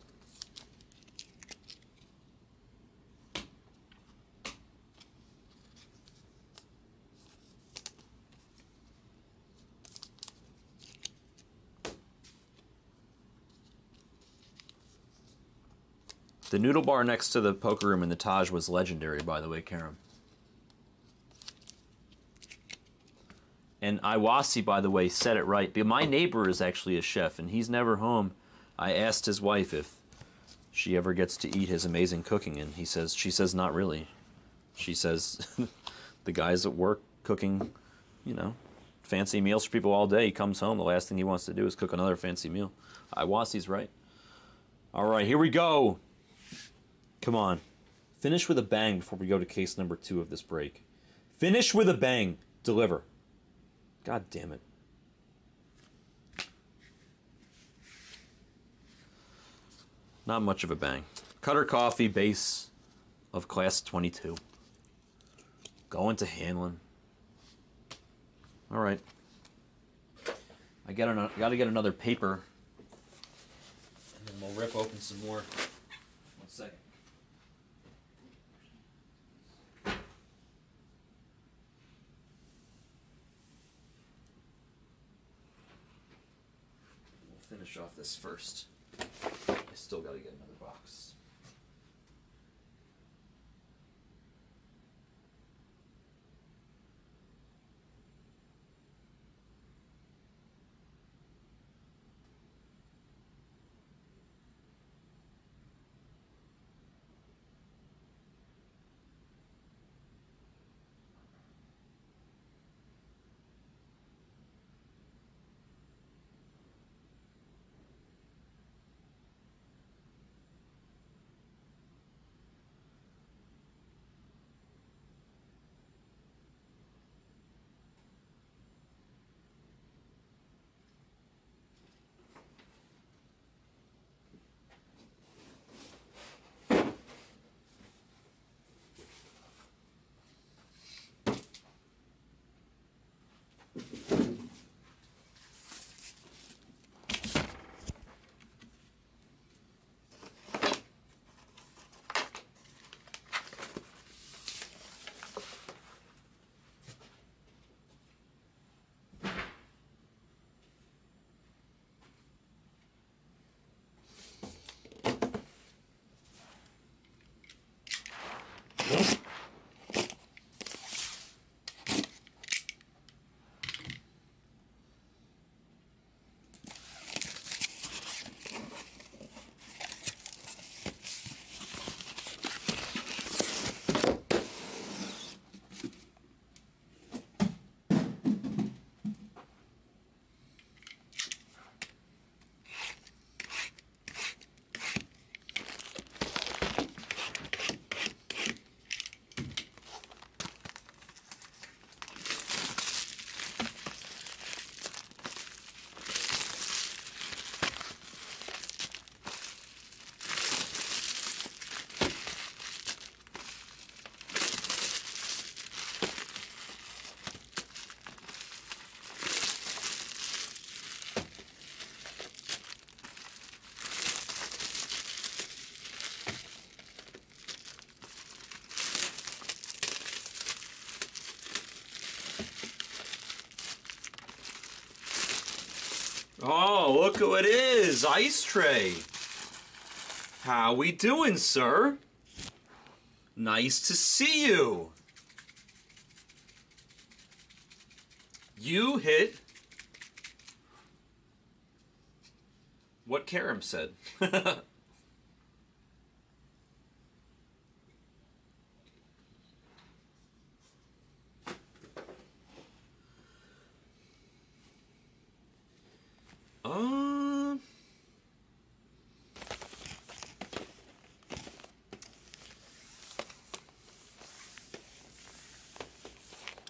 The noodle bar next to the poker room in the Taj was legendary, by the way, Karam. And Iwasi, by the way, said it right. But my neighbor is actually a chef, and he's never home. I asked his wife if she ever gets to eat his amazing cooking, and she says not really. She says the guy's at work cooking, you know, fancy meals for people all day. He comes home, the last thing he wants to do is cook another fancy meal. Iwasi's right. All right, here we go. Come on. Finish with a bang before we go to case number 2 of this break. Finish with a bang. Deliver. God damn it. Not much of a bang. Cutter Coffee base of class 22. Going to Hanlon. All right. I gotta get another paper. And then we'll rip open some more. 1 second. Finish off this first. I still got to get another box. Oh, look who it is. Ice Tray. How we doing, sir? Nice to see you. You hit what Karam said.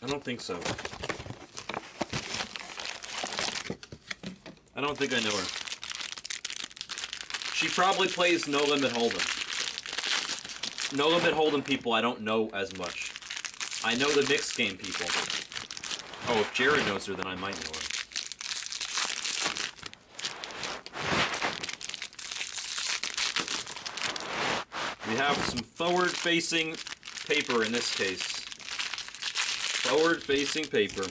I don't think so. I don't think I know her. She probably plays No Limit Hold'em. No Limit Hold'em people I don't know as much. I know the mixed game people. Oh, if Jared knows her, then I might know her. We have some forward-facing paper in this case. Forward-facing paper.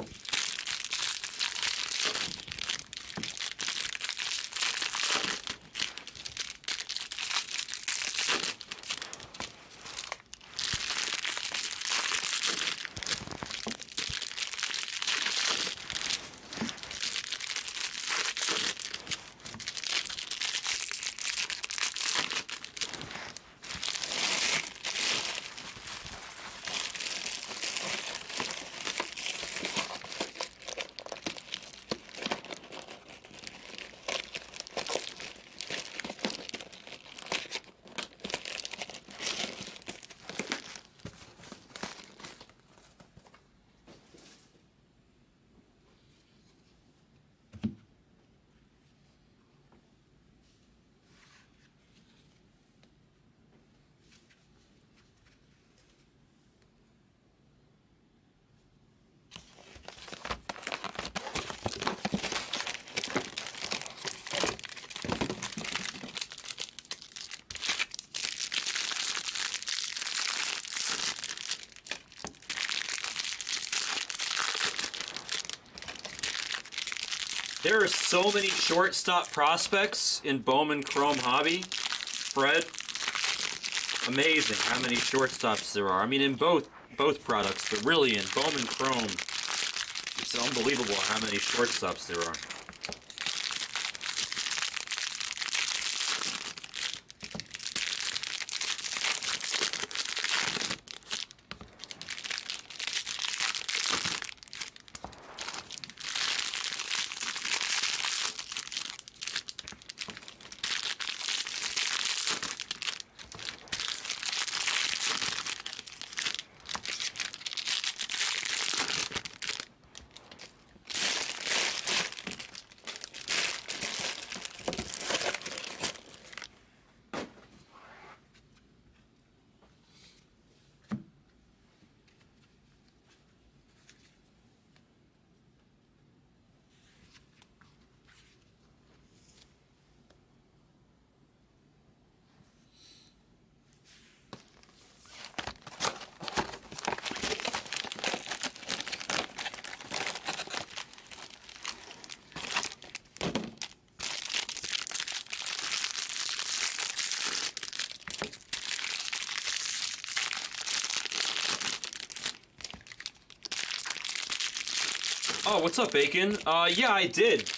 There are so many shortstop prospects in Bowman Chrome Hobby, Fred. Amazing how many shortstops there are. I mean, in both products, but really in Bowman Chrome, it's unbelievable how many shortstops there are. Oh, what's up, Bacon? Yeah, I did.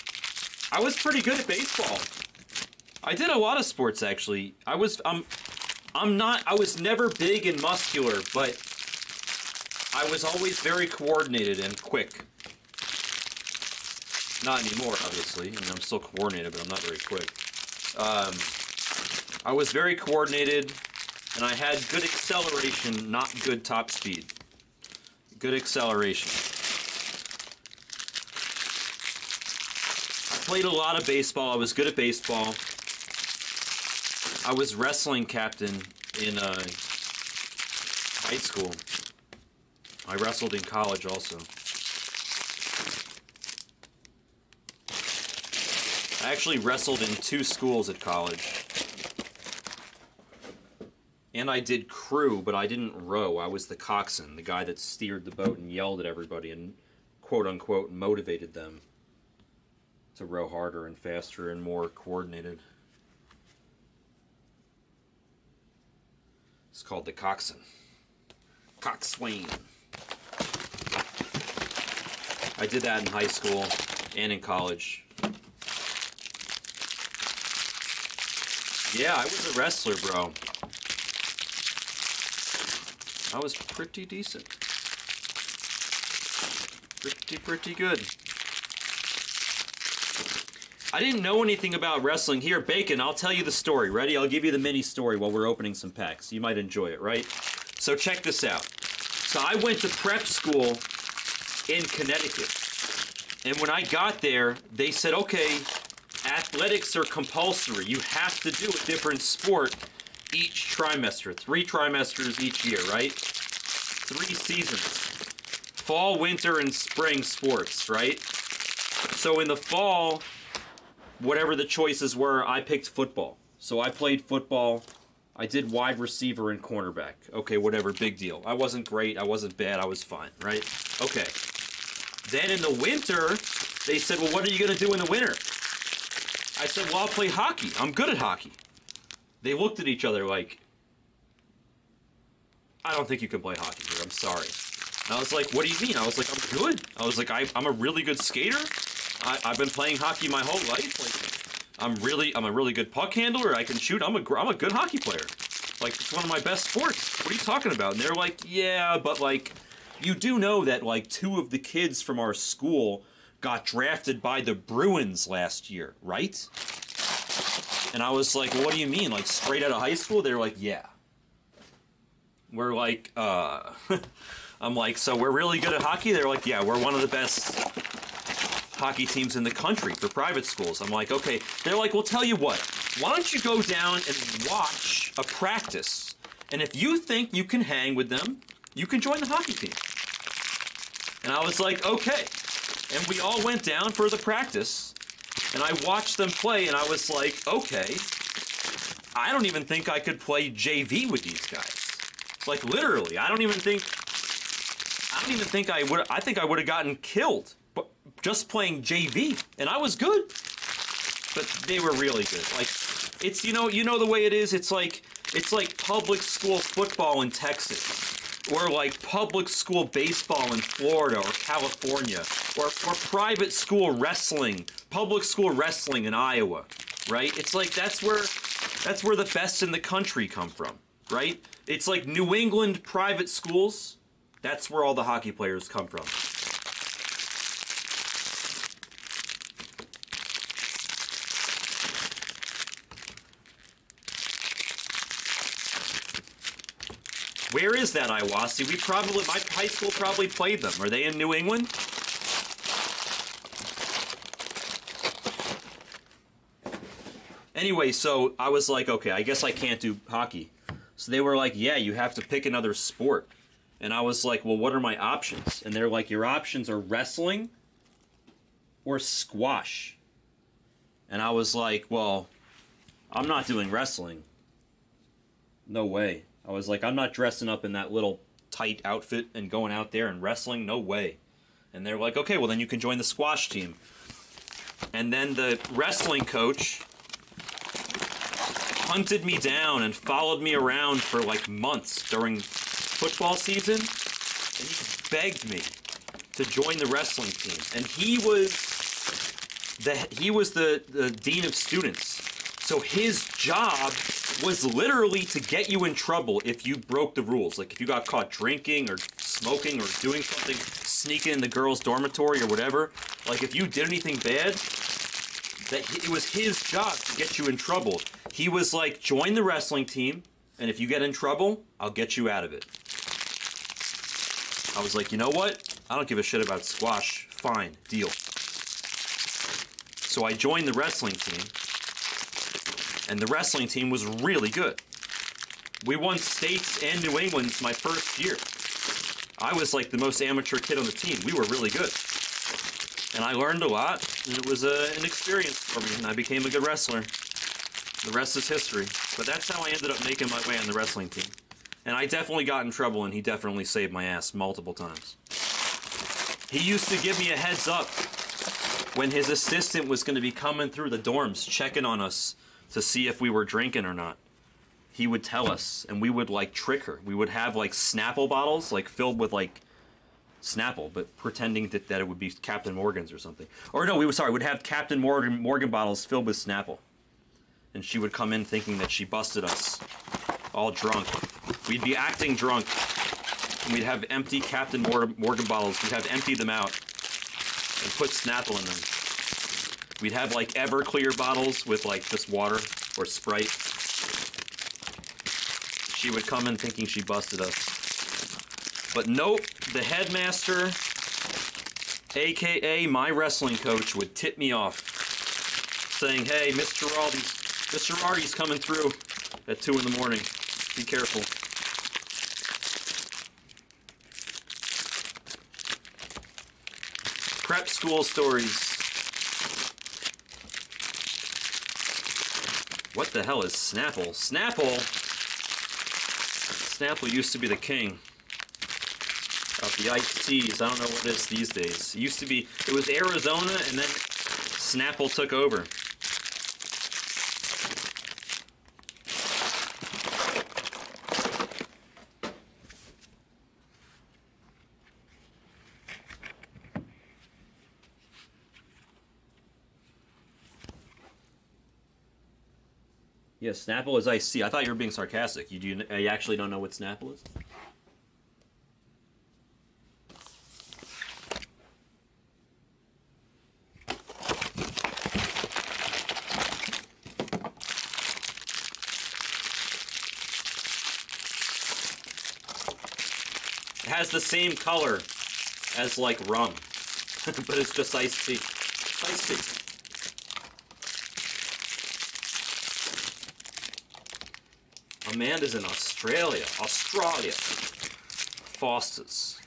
I was pretty good at baseball. I did a lot of sports, actually. I was never big and muscular, but I was always very coordinated and quick. Not anymore, obviously. I mean, I'm still coordinated, but I'm not very quick. I was very coordinated, and I had good acceleration, not good top speed. Good acceleration. I played a lot of baseball. I was good at baseball. I was wrestling captain in high school. I wrestled in college also. I actually wrestled in 2 schools at college. And I did crew, but I didn't row. I was the coxswain, the guy that steered the boat and yelled at everybody and quote-unquote motivated them. to row harder and faster and more coordinated. It's called the coxswain. Coxswain. I did that in high school and in college. Yeah, I was a wrestler, bro. I was pretty decent. Pretty good. I didn't know anything about wrestling. Here, Bacon, I'll tell you the story. Ready? I'll give you the mini story while we're opening some packs. You might enjoy it, right? So check this out. So I went to prep school in Connecticut. And when I got there, they said, okay, athletics are compulsory. You have to do a different sport each trimester. 3 trimesters each year, right? 3 seasons. Fall, winter, and spring sports, right? So in the fall, whatever the choices were, I picked football. So I played football. I did wide receiver and cornerback. Okay, whatever, big deal. I wasn't great, I wasn't bad, I was fine, right? Okay. Then in the winter, they said, well, what are you going to do in the winter? I said, well, I'll play hockey. I'm good at hockey. They looked at each other like, I don't think you can play hockey here, I'm sorry. And I was like, what do you mean? I was like, I'm good. I was like, I'm a really good skater. I've been playing hockey my whole life. Like, I'm a really good puck handler. I can shoot. I'm a good hockey player. Like, it's one of my best sports. What are you talking about? And they're like, yeah, but like, you do know that like 2 of the kids from our school got drafted by the Bruins last year, right? And I was like, well, what do you mean? Like, straight out of high school? They're like, yeah. We're like, I'm like, so we're really good at hockey? They're like, yeah, we're one of the best hockey teams in the country for private schools. I'm like, okay. They're like, well, tell you what. Why don't you go down and watch a practice? And if you think you can hang with them, you can join the hockey team. And I was like, okay. And we all went down for the practice. And I watched them play, and I was like, okay. I don't even think I could play JV with these guys. Like, literally. I think I would have gotten killed but just playing JV, and I was good. But they were really good. Like, it's you know the way it is. It's like public school football in Texas, or like public school baseball in Florida or California, or private school wrestling, public school wrestling in Iowa, right? It's like that's where the best in the country come from, right? It's like New England private schools. That's where all the hockey players come from. Where is that, Iwasi? My high school probably played them. Are they in New England? Anyway, so I was like, okay, I guess I can't do hockey. So they were like, yeah, you have to pick another sport. And I was like, well, what are my options? And they're like, your options are wrestling or squash. And I was like, well, I'm not doing wrestling. No way. I was like, I'm not dressing up in that little tight outfit and going out there and wrestling. No way. And they're like, okay, well, then you can join the squash team. And then the wrestling coach hunted me down and followed me around for like months during football season, and he begged me to join the wrestling team. And he was the dean of students. So his job was literally to get you in trouble if you broke the rules. Like if you got caught drinking or smoking or doing something, sneaking in the girls' dormitory or whatever. Like if you did anything bad, it was his job to get you in trouble. He was like, join the wrestling team, and if you get in trouble, I'll get you out of it. I was like, you know what? I don't give a shit about squash. Fine, deal. So I joined the wrestling team, and the wrestling team was really good. We won states and New England's my first year. I was like the most amateur kid on the team. We were really good. And I learned a lot, and it was an experience for me, and I became a good wrestler. The rest is history. But that's how I ended up making my way on the wrestling team. And I definitely got in trouble, and he definitely saved my ass multiple times. He used to give me a heads up when his assistant was going to be coming through the dorms checking on us to see if we were drinking or not, he would tell us, and we would like trick her. We would have like Snapple bottles like filled with like Snapple, but pretending that it would be Captain Morgan's or something. Or no, we'd have Captain Morgan bottles filled with Snapple. And she would come in thinking that she busted us, all drunk. We'd be acting drunk, and we'd have empty Captain Morgan bottles. We'd have to empty them out and put Snapple in them. We'd have like Everclear bottles with like just water or Sprite. She would come in thinking she busted us. But nope, the headmaster, aka my wrestling coach, would tip me off, saying, hey, Mr. Girardi's coming through at 2 in the morning. Be careful. Prep school stories. What the hell is Snapple? Snapple used to be the king of the iced teas. I don't know what it is these days. It used to be, it was Arizona, and then Snapple took over. Yeah, Snapple is iced tea. I thought you were being sarcastic. You actually don't know what Snapple is? It has the same color as like rum, but it's just iced tea. Iced tea. Amanda's in Australia. Foster's.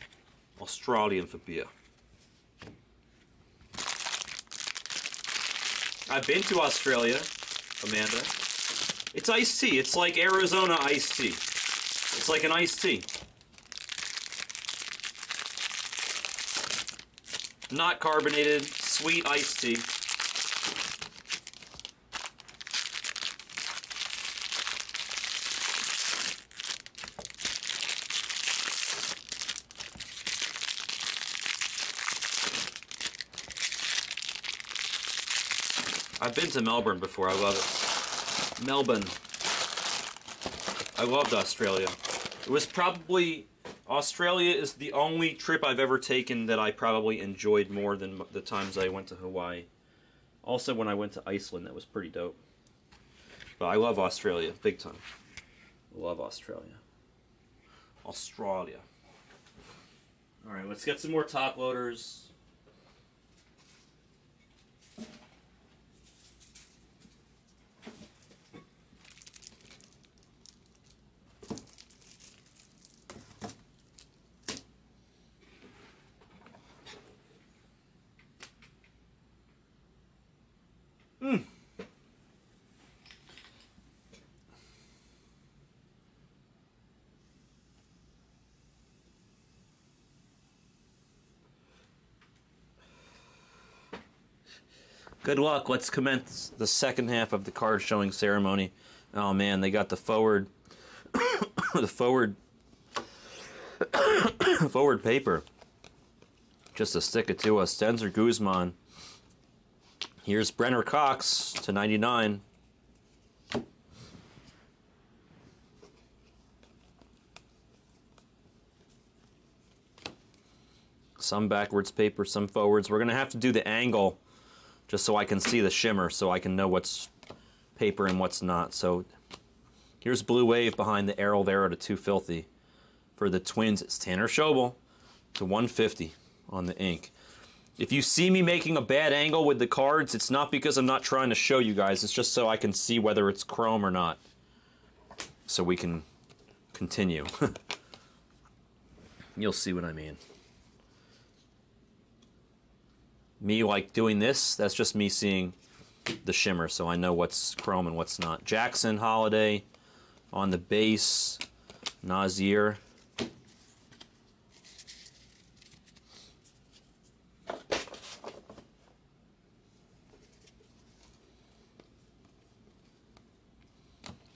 Australian for beer. I've been to Australia, Amanda. It's iced tea. It's like Arizona iced tea. It's like an iced tea. Not carbonated, sweet iced tea. I've been to Melbourne before. I love it. Melbourne. I loved Australia. It was probably... Australia is the only trip I've ever taken that I probably enjoyed more than the times I went to Hawaii. Also, when I went to Iceland, that was pretty dope. But I love Australia, big time. I love Australia. Australia. Alright, let's get some more top loaders. Good luck. Let's commence the second half of the card showing ceremony. Oh man, they got the forward the forward paper just to stick it to us. Denzer Guzman. Here's Brenner Cox to 99. Some backwards paper, some forwards. We're going to have to do the angle just so I can see the shimmer, so I can know what's paper and what's not. So here's Blue Wave behind the Errol Vera to 2 Filthy. For the Twins, it's Tanner Schobel to 150 on the ink. If you see me making a bad angle with the cards, it's not because I'm not trying to show you guys. It's just so I can see whether it's chrome or not. So we can continue. You'll see what I mean. Me like doing this, that's just me seeing the shimmer, so I know what's chrome and what's not. Jackson Holiday on the base. Nazir.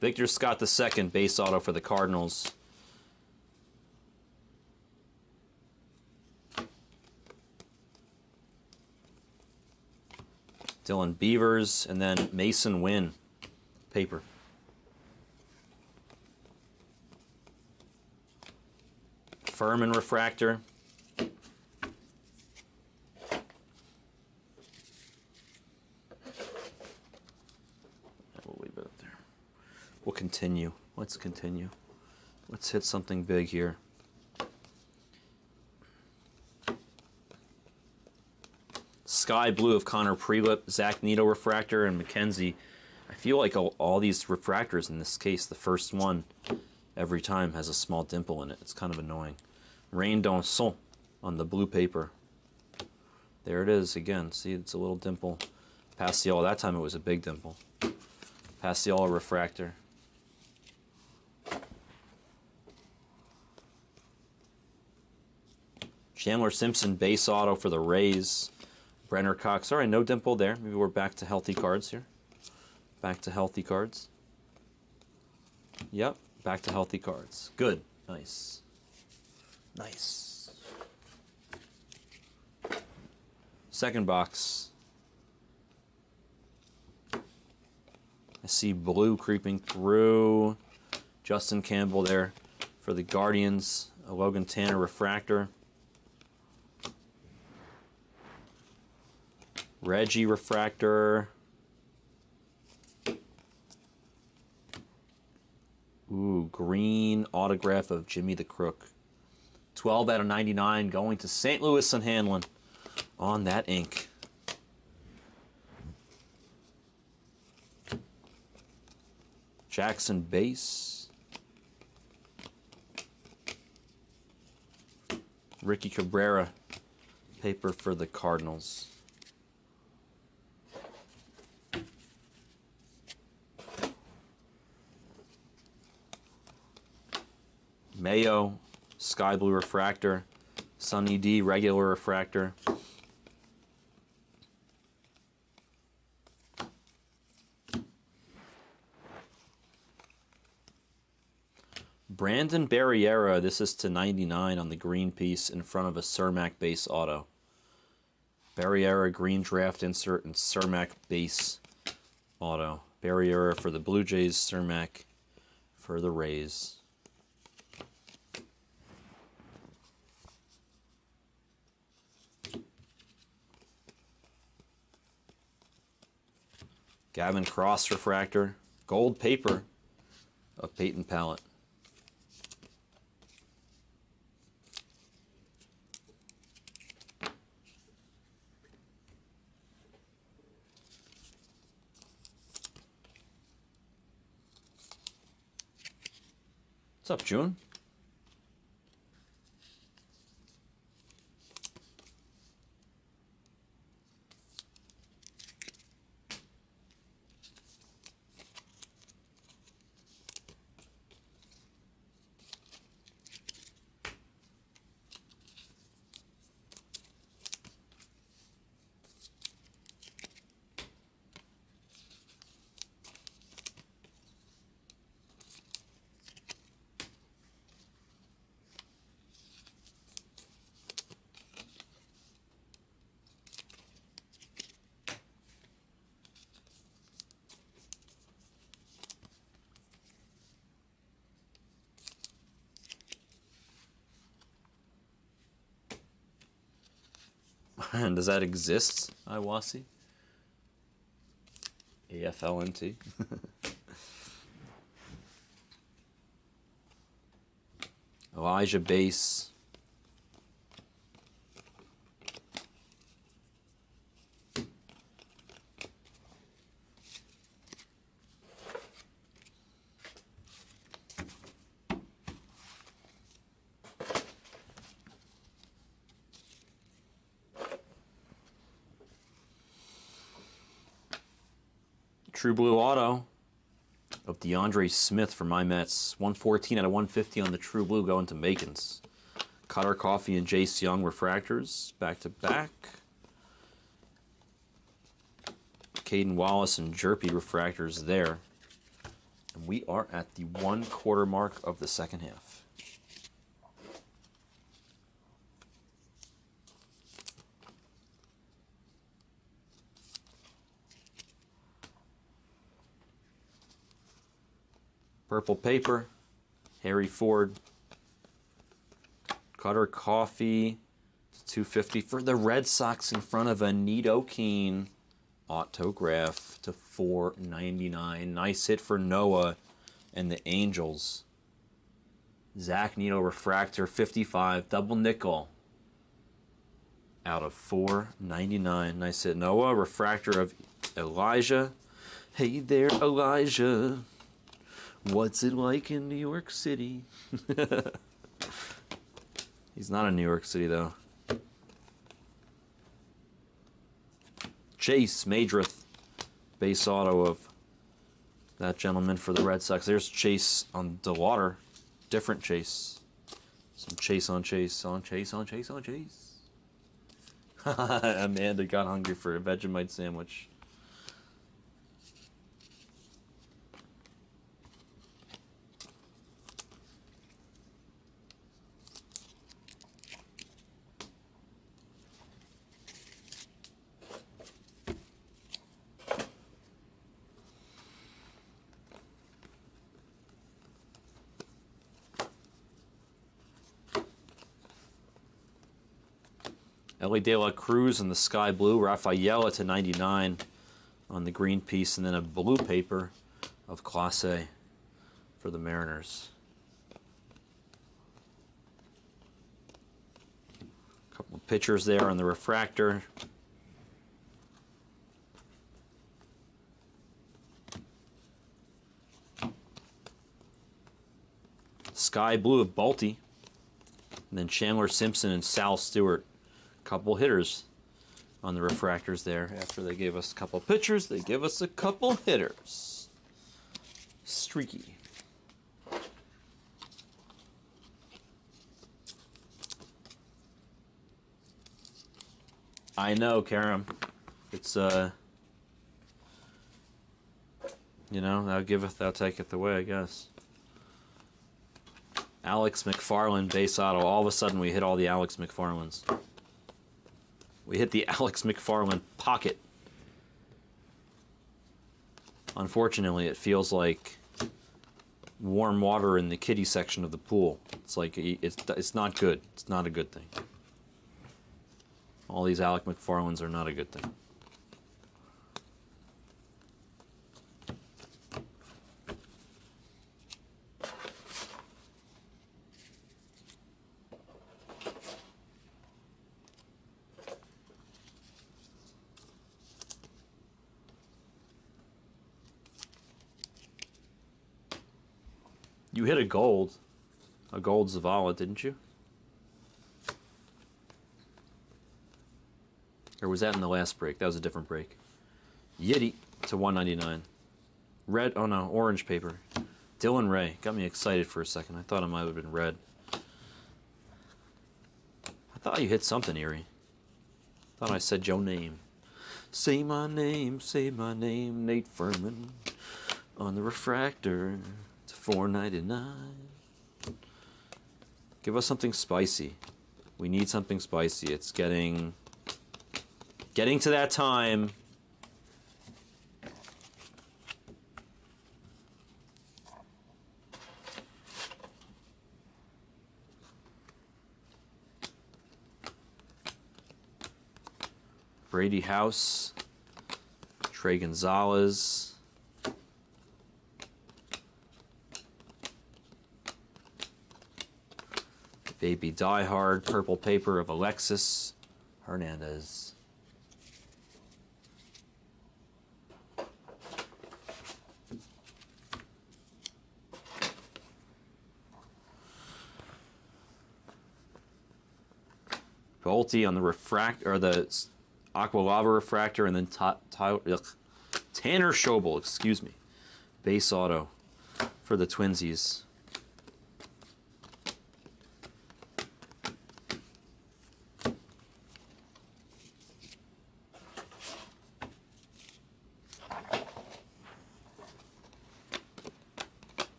Victor Scott II, base auto for the Cardinals. Dylan Beavers, and then Mason Wynn, paper. Furman refractor. We'll leave it up there. We'll continue. Let's continue. Let's hit something big here. Sky Blue of Connor Prelip, Zach Neto refractor, and McKenzie. I feel like all these refractors in this case, the first one every time has a small dimple in it. It's kind of annoying. Rain Donson on the blue paper. There it is again. See, it's a little dimple. Passiola, that time it was a big dimple. Passiola refractor. Chandler Simpson base auto for the Rays. Brenner Cox. All right, no dimple there. Maybe we're back to healthy cards here. Back to healthy cards. Yep, back to healthy cards. Good. Nice. Nice. Second box. I see blue creeping through. Justin Campbell there for the Guardians. A Logan Tanner refractor. Reggie refractor. Ooh, green autograph of Jimmy the Crook. 12 out of 99 going to St. Louis and Hanlon on that ink. Jackson base. Ricky Cabrera paper for the Cardinals. Mayo, Sky Blue refractor. Sunny D, regular refractor. Brandon Barriera, this is to 99 on the green piece in front of a Cermak base auto. Barriera, green draft insert, and Cermak base auto. Barriera for the Blue Jays, Cermak for the Rays. Gavin Cross refractor, gold paper of Peyton Pallett. What's up, June? Does that exist, Iwasi? AFLNT. Elijah base. True Blue auto of DeAndre Smith for my Mets. 114 out of 150 on the True Blue going to Makins. Cutter Coffee and Jace Young refractors back to back. Caden Wallace and Jerpy refractors there. And we are at the 1/4 mark of the second half. Purple paper, Harry Ford, Cutter Coffee, $250 for the Red Sox in front of a Nito Keen autograph to $4.99. Nice hit for Noah and the Angels. Zach Neto refractor 55 double nickel out of $4.99. Nice hit Noah. Refractor of Elijah. Hey there, Elijah. What's it like in New York City? He's not in New York City, though. Chase Madrith, base auto of that gentleman for the Red Sox. There's Chase on DeWater. Different Chase. Some Chase on Chase on Chase on Chase on Chase. Amanda got hungry for a Vegemite sandwich. Ellie De La Cruz in the sky blue, Rafaela to 99 on the green piece, and then a blue paper of Clase A for the Mariners. A couple of pitchers there on the refractor. Sky blue of Balti, and then Chandler Simpson and Sal Stewart. Couple hitters on the refractors there. After they gave us a couple pitchers, they give us a couple hitters. Streaky. I know, Karam. It's you know, that'll take it away, I guess. Alex McFarland base auto. All of a sudden we hit all the Alex McFarlands. We hit the Alex McFarland pocket. Unfortunately, it feels like warm water in the kiddie section of the pool. It's like it's not good. It's not a good thing. All these Alex McFarlands are not a good thing. You hit a gold Zavala, didn't you? Or was that in the last break? That was a different break. Yiddy to 199. Red, oh no, orange paper. Dylan Ray. Got me excited for a second. I thought it might have been red. I thought you hit something, Erie. Thought I said your name. Say my name, Nate Furman. On the refractor. $4.99. Give us something spicy. We need something spicy. It's getting to that time. Brady House, Trey Gonzalez. Baby Die Hard, purple paper of Alexis Hernandez. Bolte on the refractor, or the Aqua Lava refractor, and then Tanner Schobel, excuse me, base auto for the Twinsies.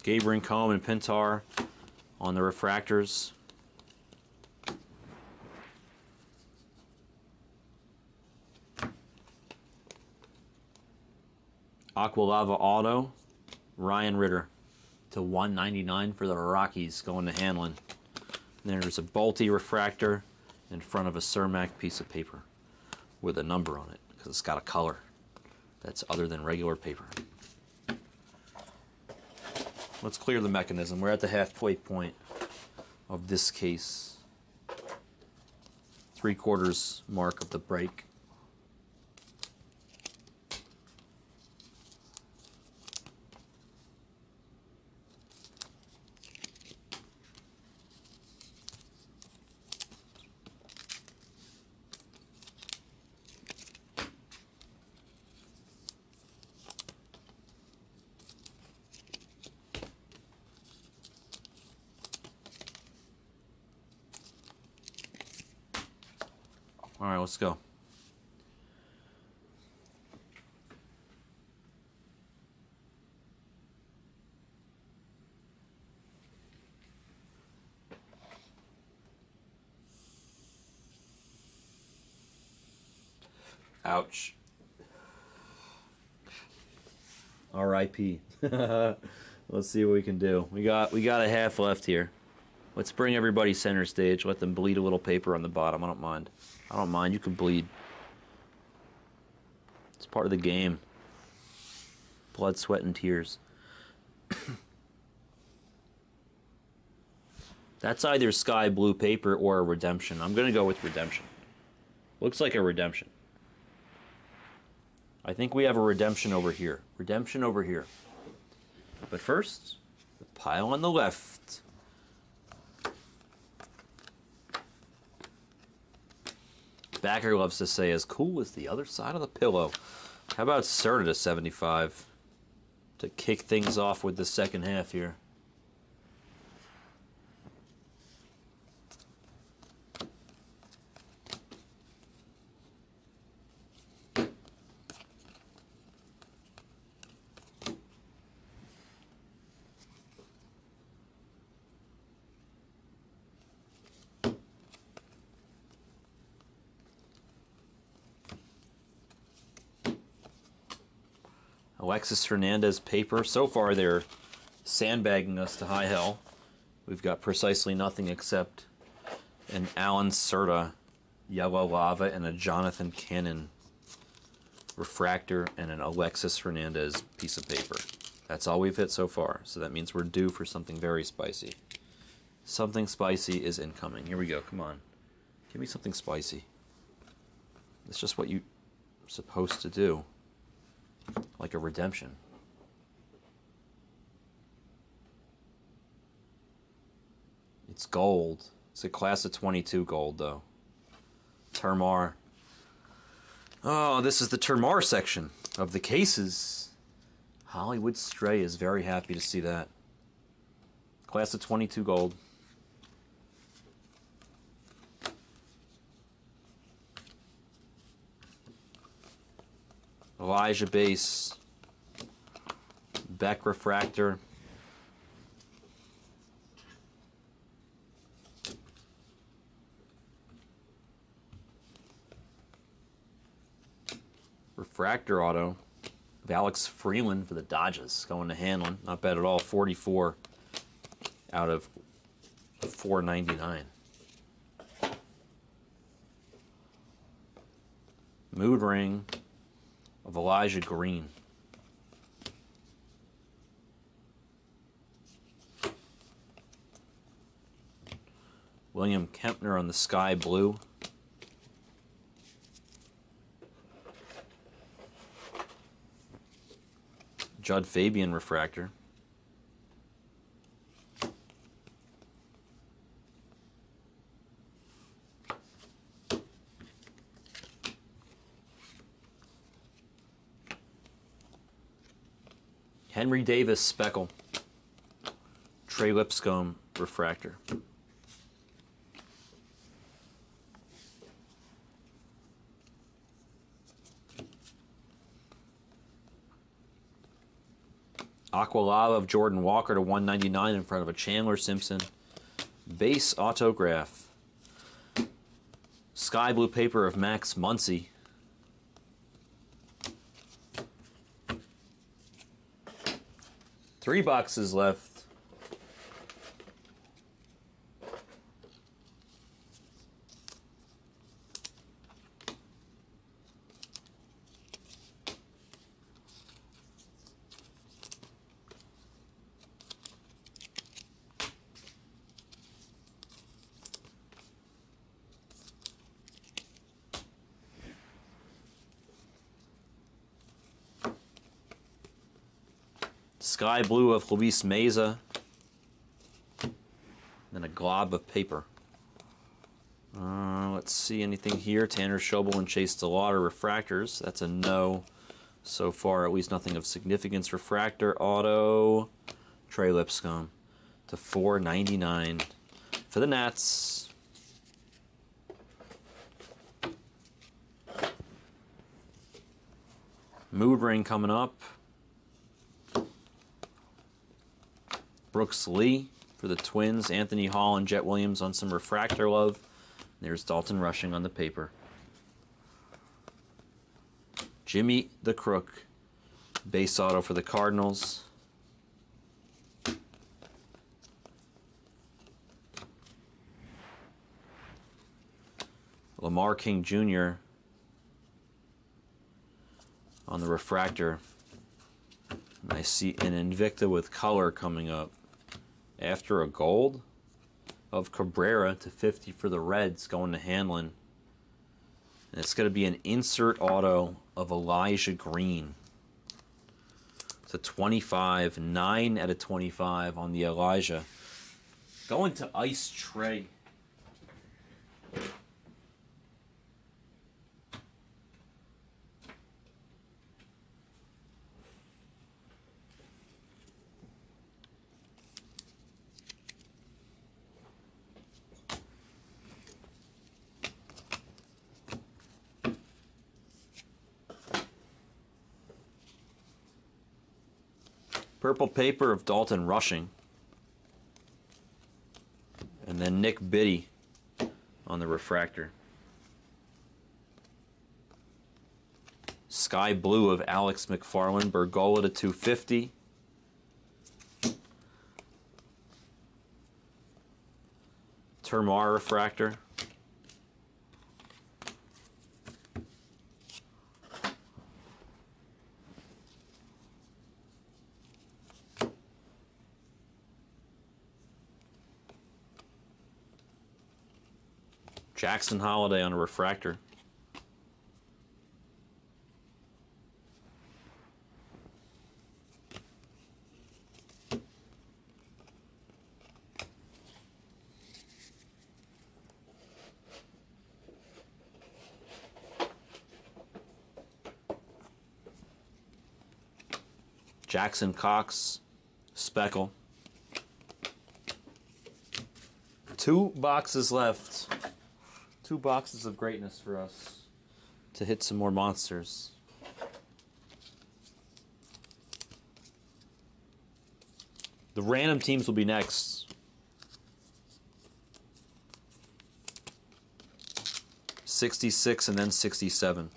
Gabe Rincon and Pintar on the refractors. Aqualava Auto, Ryan Ritter to 199 for the Rockies going to Hanlon. And there's a Bolte refractor in front of a Cermak piece of paper with a number on it because it's got a color that's other than regular paper. Let's clear the mechanism. We're at the halfway point of this case. 3/4 mark of the break. All right, let's go. Ouch. R.I.P. Let's see what we can do. We got a half left here. Let's bring everybody center stage. Let them bleed a little paper on the bottom. I don't mind. I don't mind. You can bleed. It's part of the game. Blood, sweat, and tears. That's either sky blue paper or a redemption. I'm going to go with redemption. Looks like a redemption. I think we have a redemption over here. Redemption over here. But first, the pile on the left. Backer loves to say, as cool as the other side of the pillow. How about Serta to 75 to kick things off with the second half here? Alexis Hernandez paper. So far they're sandbagging us to high hell. We've got precisely nothing except an Alan Serta yellow lava and a Jonathan Cannon refractor and an Alexis Hernandez piece of paper. That's all we've hit so far. So that means we're due for something very spicy. Something spicy is incoming. Here we go. Come on. Give me something spicy. It's just what you're supposed to do. Like a redemption. It's gold. It's a class of 22 gold, though. Termar. Oh, this is the Termar section of the cases. Hollywood Stray is very happy to see that. Class of 22 gold. Elijah base, Beck refractor, refractor auto of Alex Freeland for the Dodgers going to Hanlon. Not bad at all. 44 out of 499. Mood ring of Elijah Green. William Kempner on the sky blue. Judd Fabian refractor. Henry Davis speckle. Trey Lipscomb refractor. Aqualava of Jordan Walker to 199 in front of a Chandler Simpson. Base autograph. Sky blue paper of Max Muncy. Three boxes left. Sky blue of Luis Meza. Then a glob of paper. Let's see anything here. Tanner Schobel and Chase DeLauder refractors. That's a no so far. At least nothing of significance. Refractor auto. Trey Lipscomb to 499 for the Nats. Mood Ring coming up. Brooks Lee for the Twins. Anthony Hall and Jet Williams on some refractor love. There's Dalton Rushing on the paper. Jimmy the Crook. Base auto for the Cardinals. Lamar King Jr. on the refractor. And I see an Invicta with color coming up. After a gold of Cabrera to 50 for the Reds going to Hanlon. And it's going to be an insert auto of Elijah Green. It's a 25, 9 out of 25 on the Elijah. Going to Ice Trey. Purple paper of Dalton Rushing. And then Nick Biddy on the refractor. Sky blue of Alex McFarland. Bergola to 250. Termar refractor. Jackson Holiday on a refractor. Jackson Cox, Speckle. 2 boxes left. 2 boxes of greatness for us to hit some more monsters. The random teams will be next. '66 and then '67.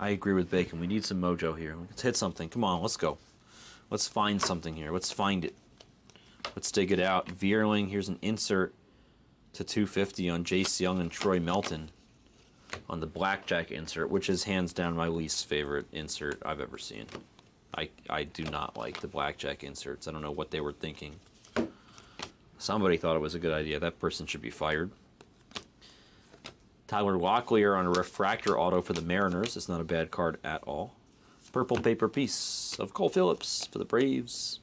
I agree with Bacon. We need some mojo here. Let's hit something. Come on, let's go. Let's find something here. Let's find it. Let's dig it out. Veerling, here's an insert to 250 on Jace Young and Troy Melton on the blackjack insert, which is hands down my least favorite insert I've ever seen. I do not like the blackjack inserts. I don't know what they were thinking. Somebody thought it was a good idea. That person should be fired. Tyler Locklear on a refractor auto for the Mariners. It's not a bad card at all. Purple paper piece of Cole Phillips for the Braves.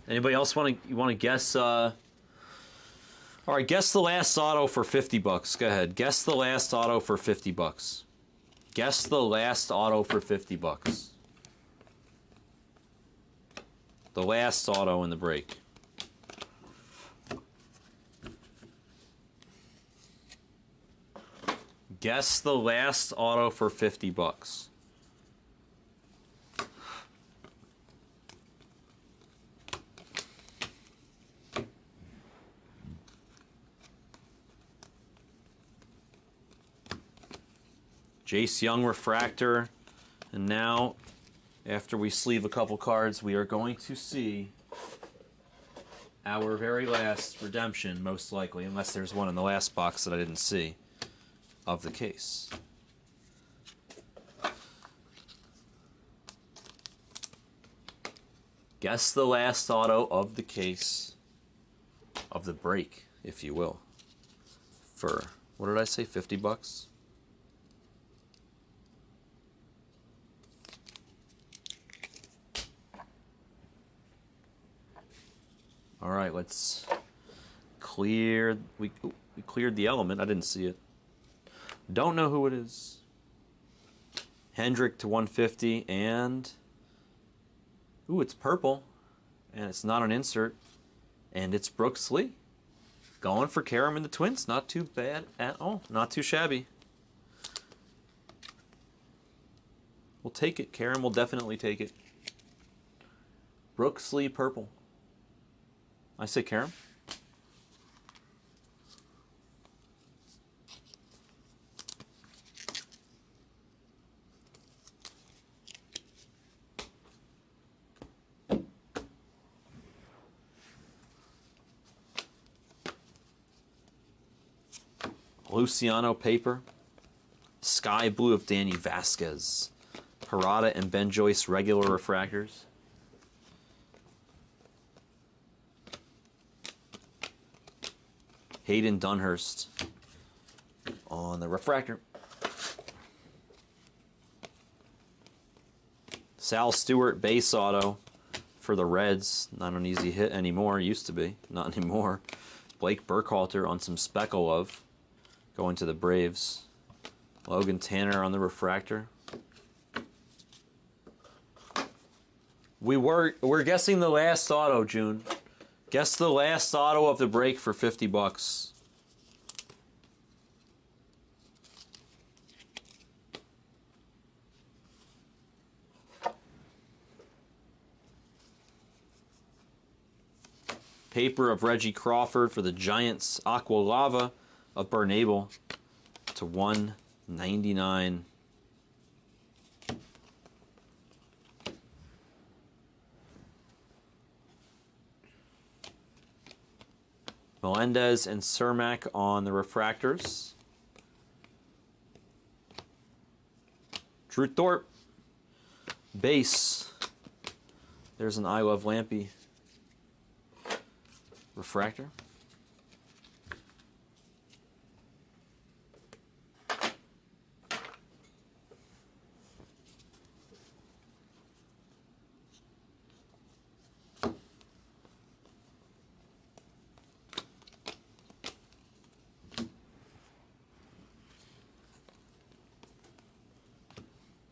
Anybody else want to guess All right, guess the last auto for 50 bucks. Go ahead. Guess the last auto for 50 bucks. Guess the last auto for 50 bucks. The last auto in the break. Guess the last auto for 50 bucks. Jace Young refractor. And now, after we sleeve a couple cards, we are going to see our very last redemption, most likely, unless there's one in the last box that I didn't see, of the case. Guess the last auto of the case, of the break, if you will, for, what did I say, 50 bucks? All right, let's clear. We cleared the element. I didn't see it. Don't know who it is. Hendrick to 150 and ooh, it's purple, and it's not an insert, and it's Brooks Lee. Going for Karam and the Twins. Not too bad at all. Not too shabby. We'll take it. Karam will definitely take it. Brooks Lee purple. I say Karam. Luciano paper. Sky blue of Danny Vasquez. Parada and Ben Joyce regular refractors. Hayden Dunhurst on the refractor. Sal Stewart base auto for the Reds. Not an easy hit anymore. Used to be. Not anymore. Blake Burkhalter on some Speckle going to the Braves. Logan Tanner on the refractor. We're guessing the last auto, June. Guess the last auto of the break for 50 bucks. Paper of Reggie Crawford for the Giants. Aqua Lava of Bernabel to 199. Melendez and Cermak on the refractors. Drew Thorpe, base. There's an I Love Lampy refractor.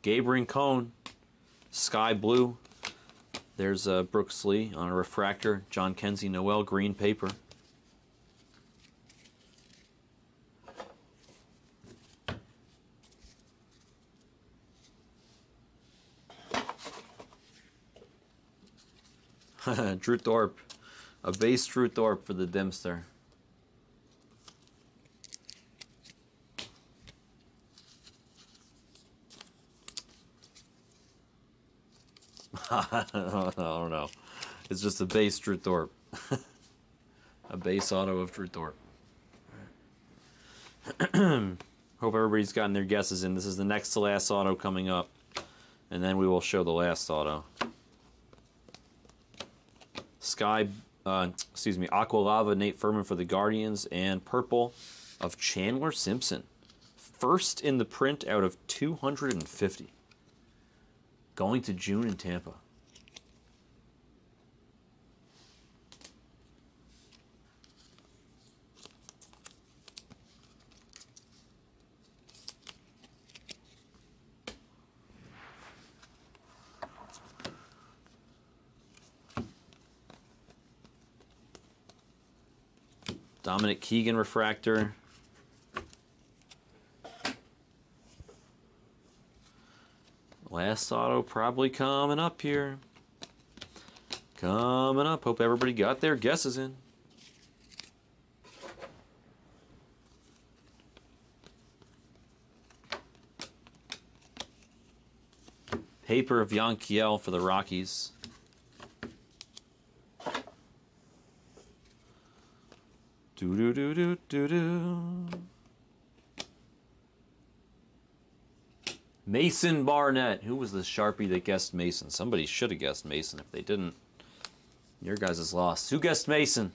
Gabe Rincon, sky blue. There's Brooks Lee on a refractor. John Kenzie Noel, green paper. Drew Thorpe, a base Drew Thorpe for the Dimster. I don't know. It's just a base Drew Thorpe. A base auto of Drew Thorpe. Hope everybody's gotten their guesses in. This is the next to last auto coming up. And then we will show the last auto. Aqua Lava, Nate Furman for the Guardians. And purple of Chandler Simpson. First in the print out of 250. Going to June in Tampa. Dominic Keegan refractor. Last auto probably coming up here. Coming up. Hope everybody got their guesses in. Paper of Yankiel for the Rockies. Do-do-do-do-do-do. Mason Barnett. Who was the Sharpie that guessed Mason? Somebody should have guessed Mason. If they didn't, your guys' is lost. Who guessed Mason?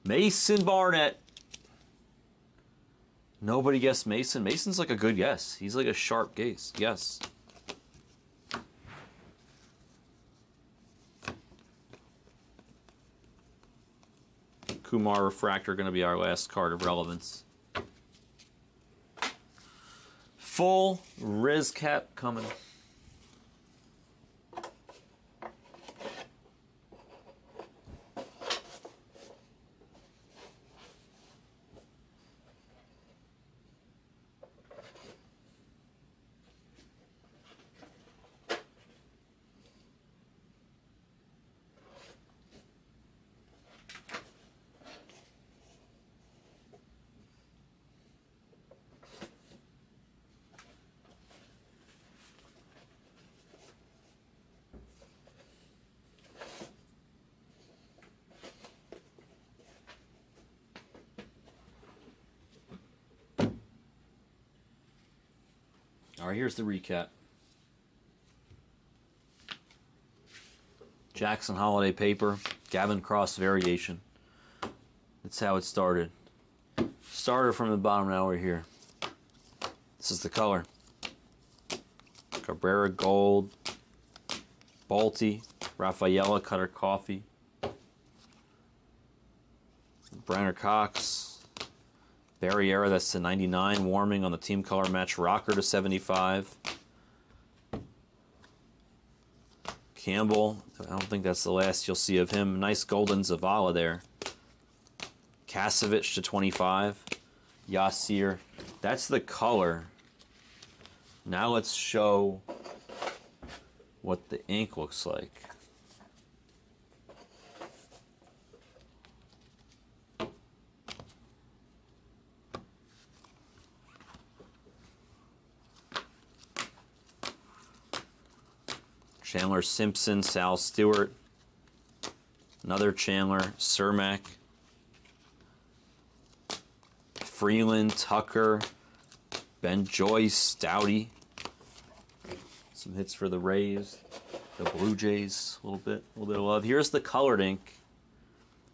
Mason Barnett. Nobody guessed Mason. Mason's like a good guess. He's like a sharp guess. Yes. Kumar refractor going to be our last card of relevance. Full Riz cap coming. All right, here's the recap. Jackson Holiday paper, Gavin Cross variation. That's how it started. Started from the bottom, now we're here. This is the color. Cabrera Gold, Balti, Rafaela Cutter Coffee, Brenner Cox, Barriera, that's to 99, Warming on the team color match, Rocker to 75. Campbell, I don't think that's the last you'll see of him. Nice golden Zavala there. Kasevich to 25. Yasir, that's the color. Now let's show what the ink looks like. Chandler Simpson, Sal Stewart, another Chandler, Cermak, Freeland, Tucker, Ben Joyce, Doughty. Some hits for the Rays, the Blue Jays, a little bit of love. Here's the colored ink.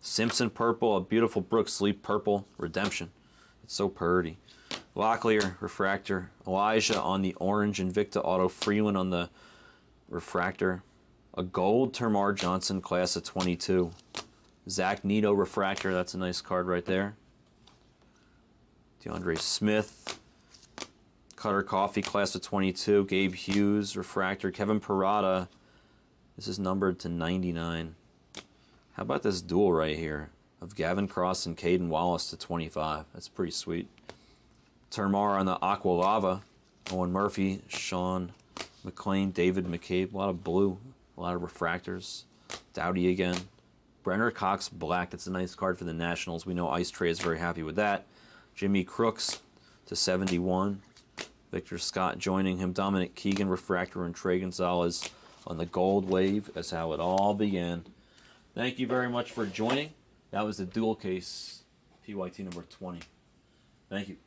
Simpson purple, a beautiful Brooks Leap purple, Redemption. It's so pretty. Locklear, refractor. Elijah on the orange, Invicta Auto. Freeland on the refractor. A gold Termar Johnson, class of 22. Zach Neto refractor, that's a nice card right there. DeAndre Smith, Cutter Coffee, class of 22. Gabe Hughes refractor. Kevin Parada, this is numbered to 99. How about this duel right here of Gavin Cross and Caden Wallace to 25? That's pretty sweet. Termar on the Aqua Lava. Owen Murphy, Sean McLean, David McCabe, a lot of blue, a lot of refractors. Doughty again. Brenner Cox black, that's a nice card for the Nationals. We know Ice Tray is very happy with that. Jimmy Crooks to 71. Victor Scott joining him. Dominic Keegan refractor and Trey Gonzalez on the gold wave. That's how it all began. Thank you very much for joining. That was the dual case PYT number 20. Thank you.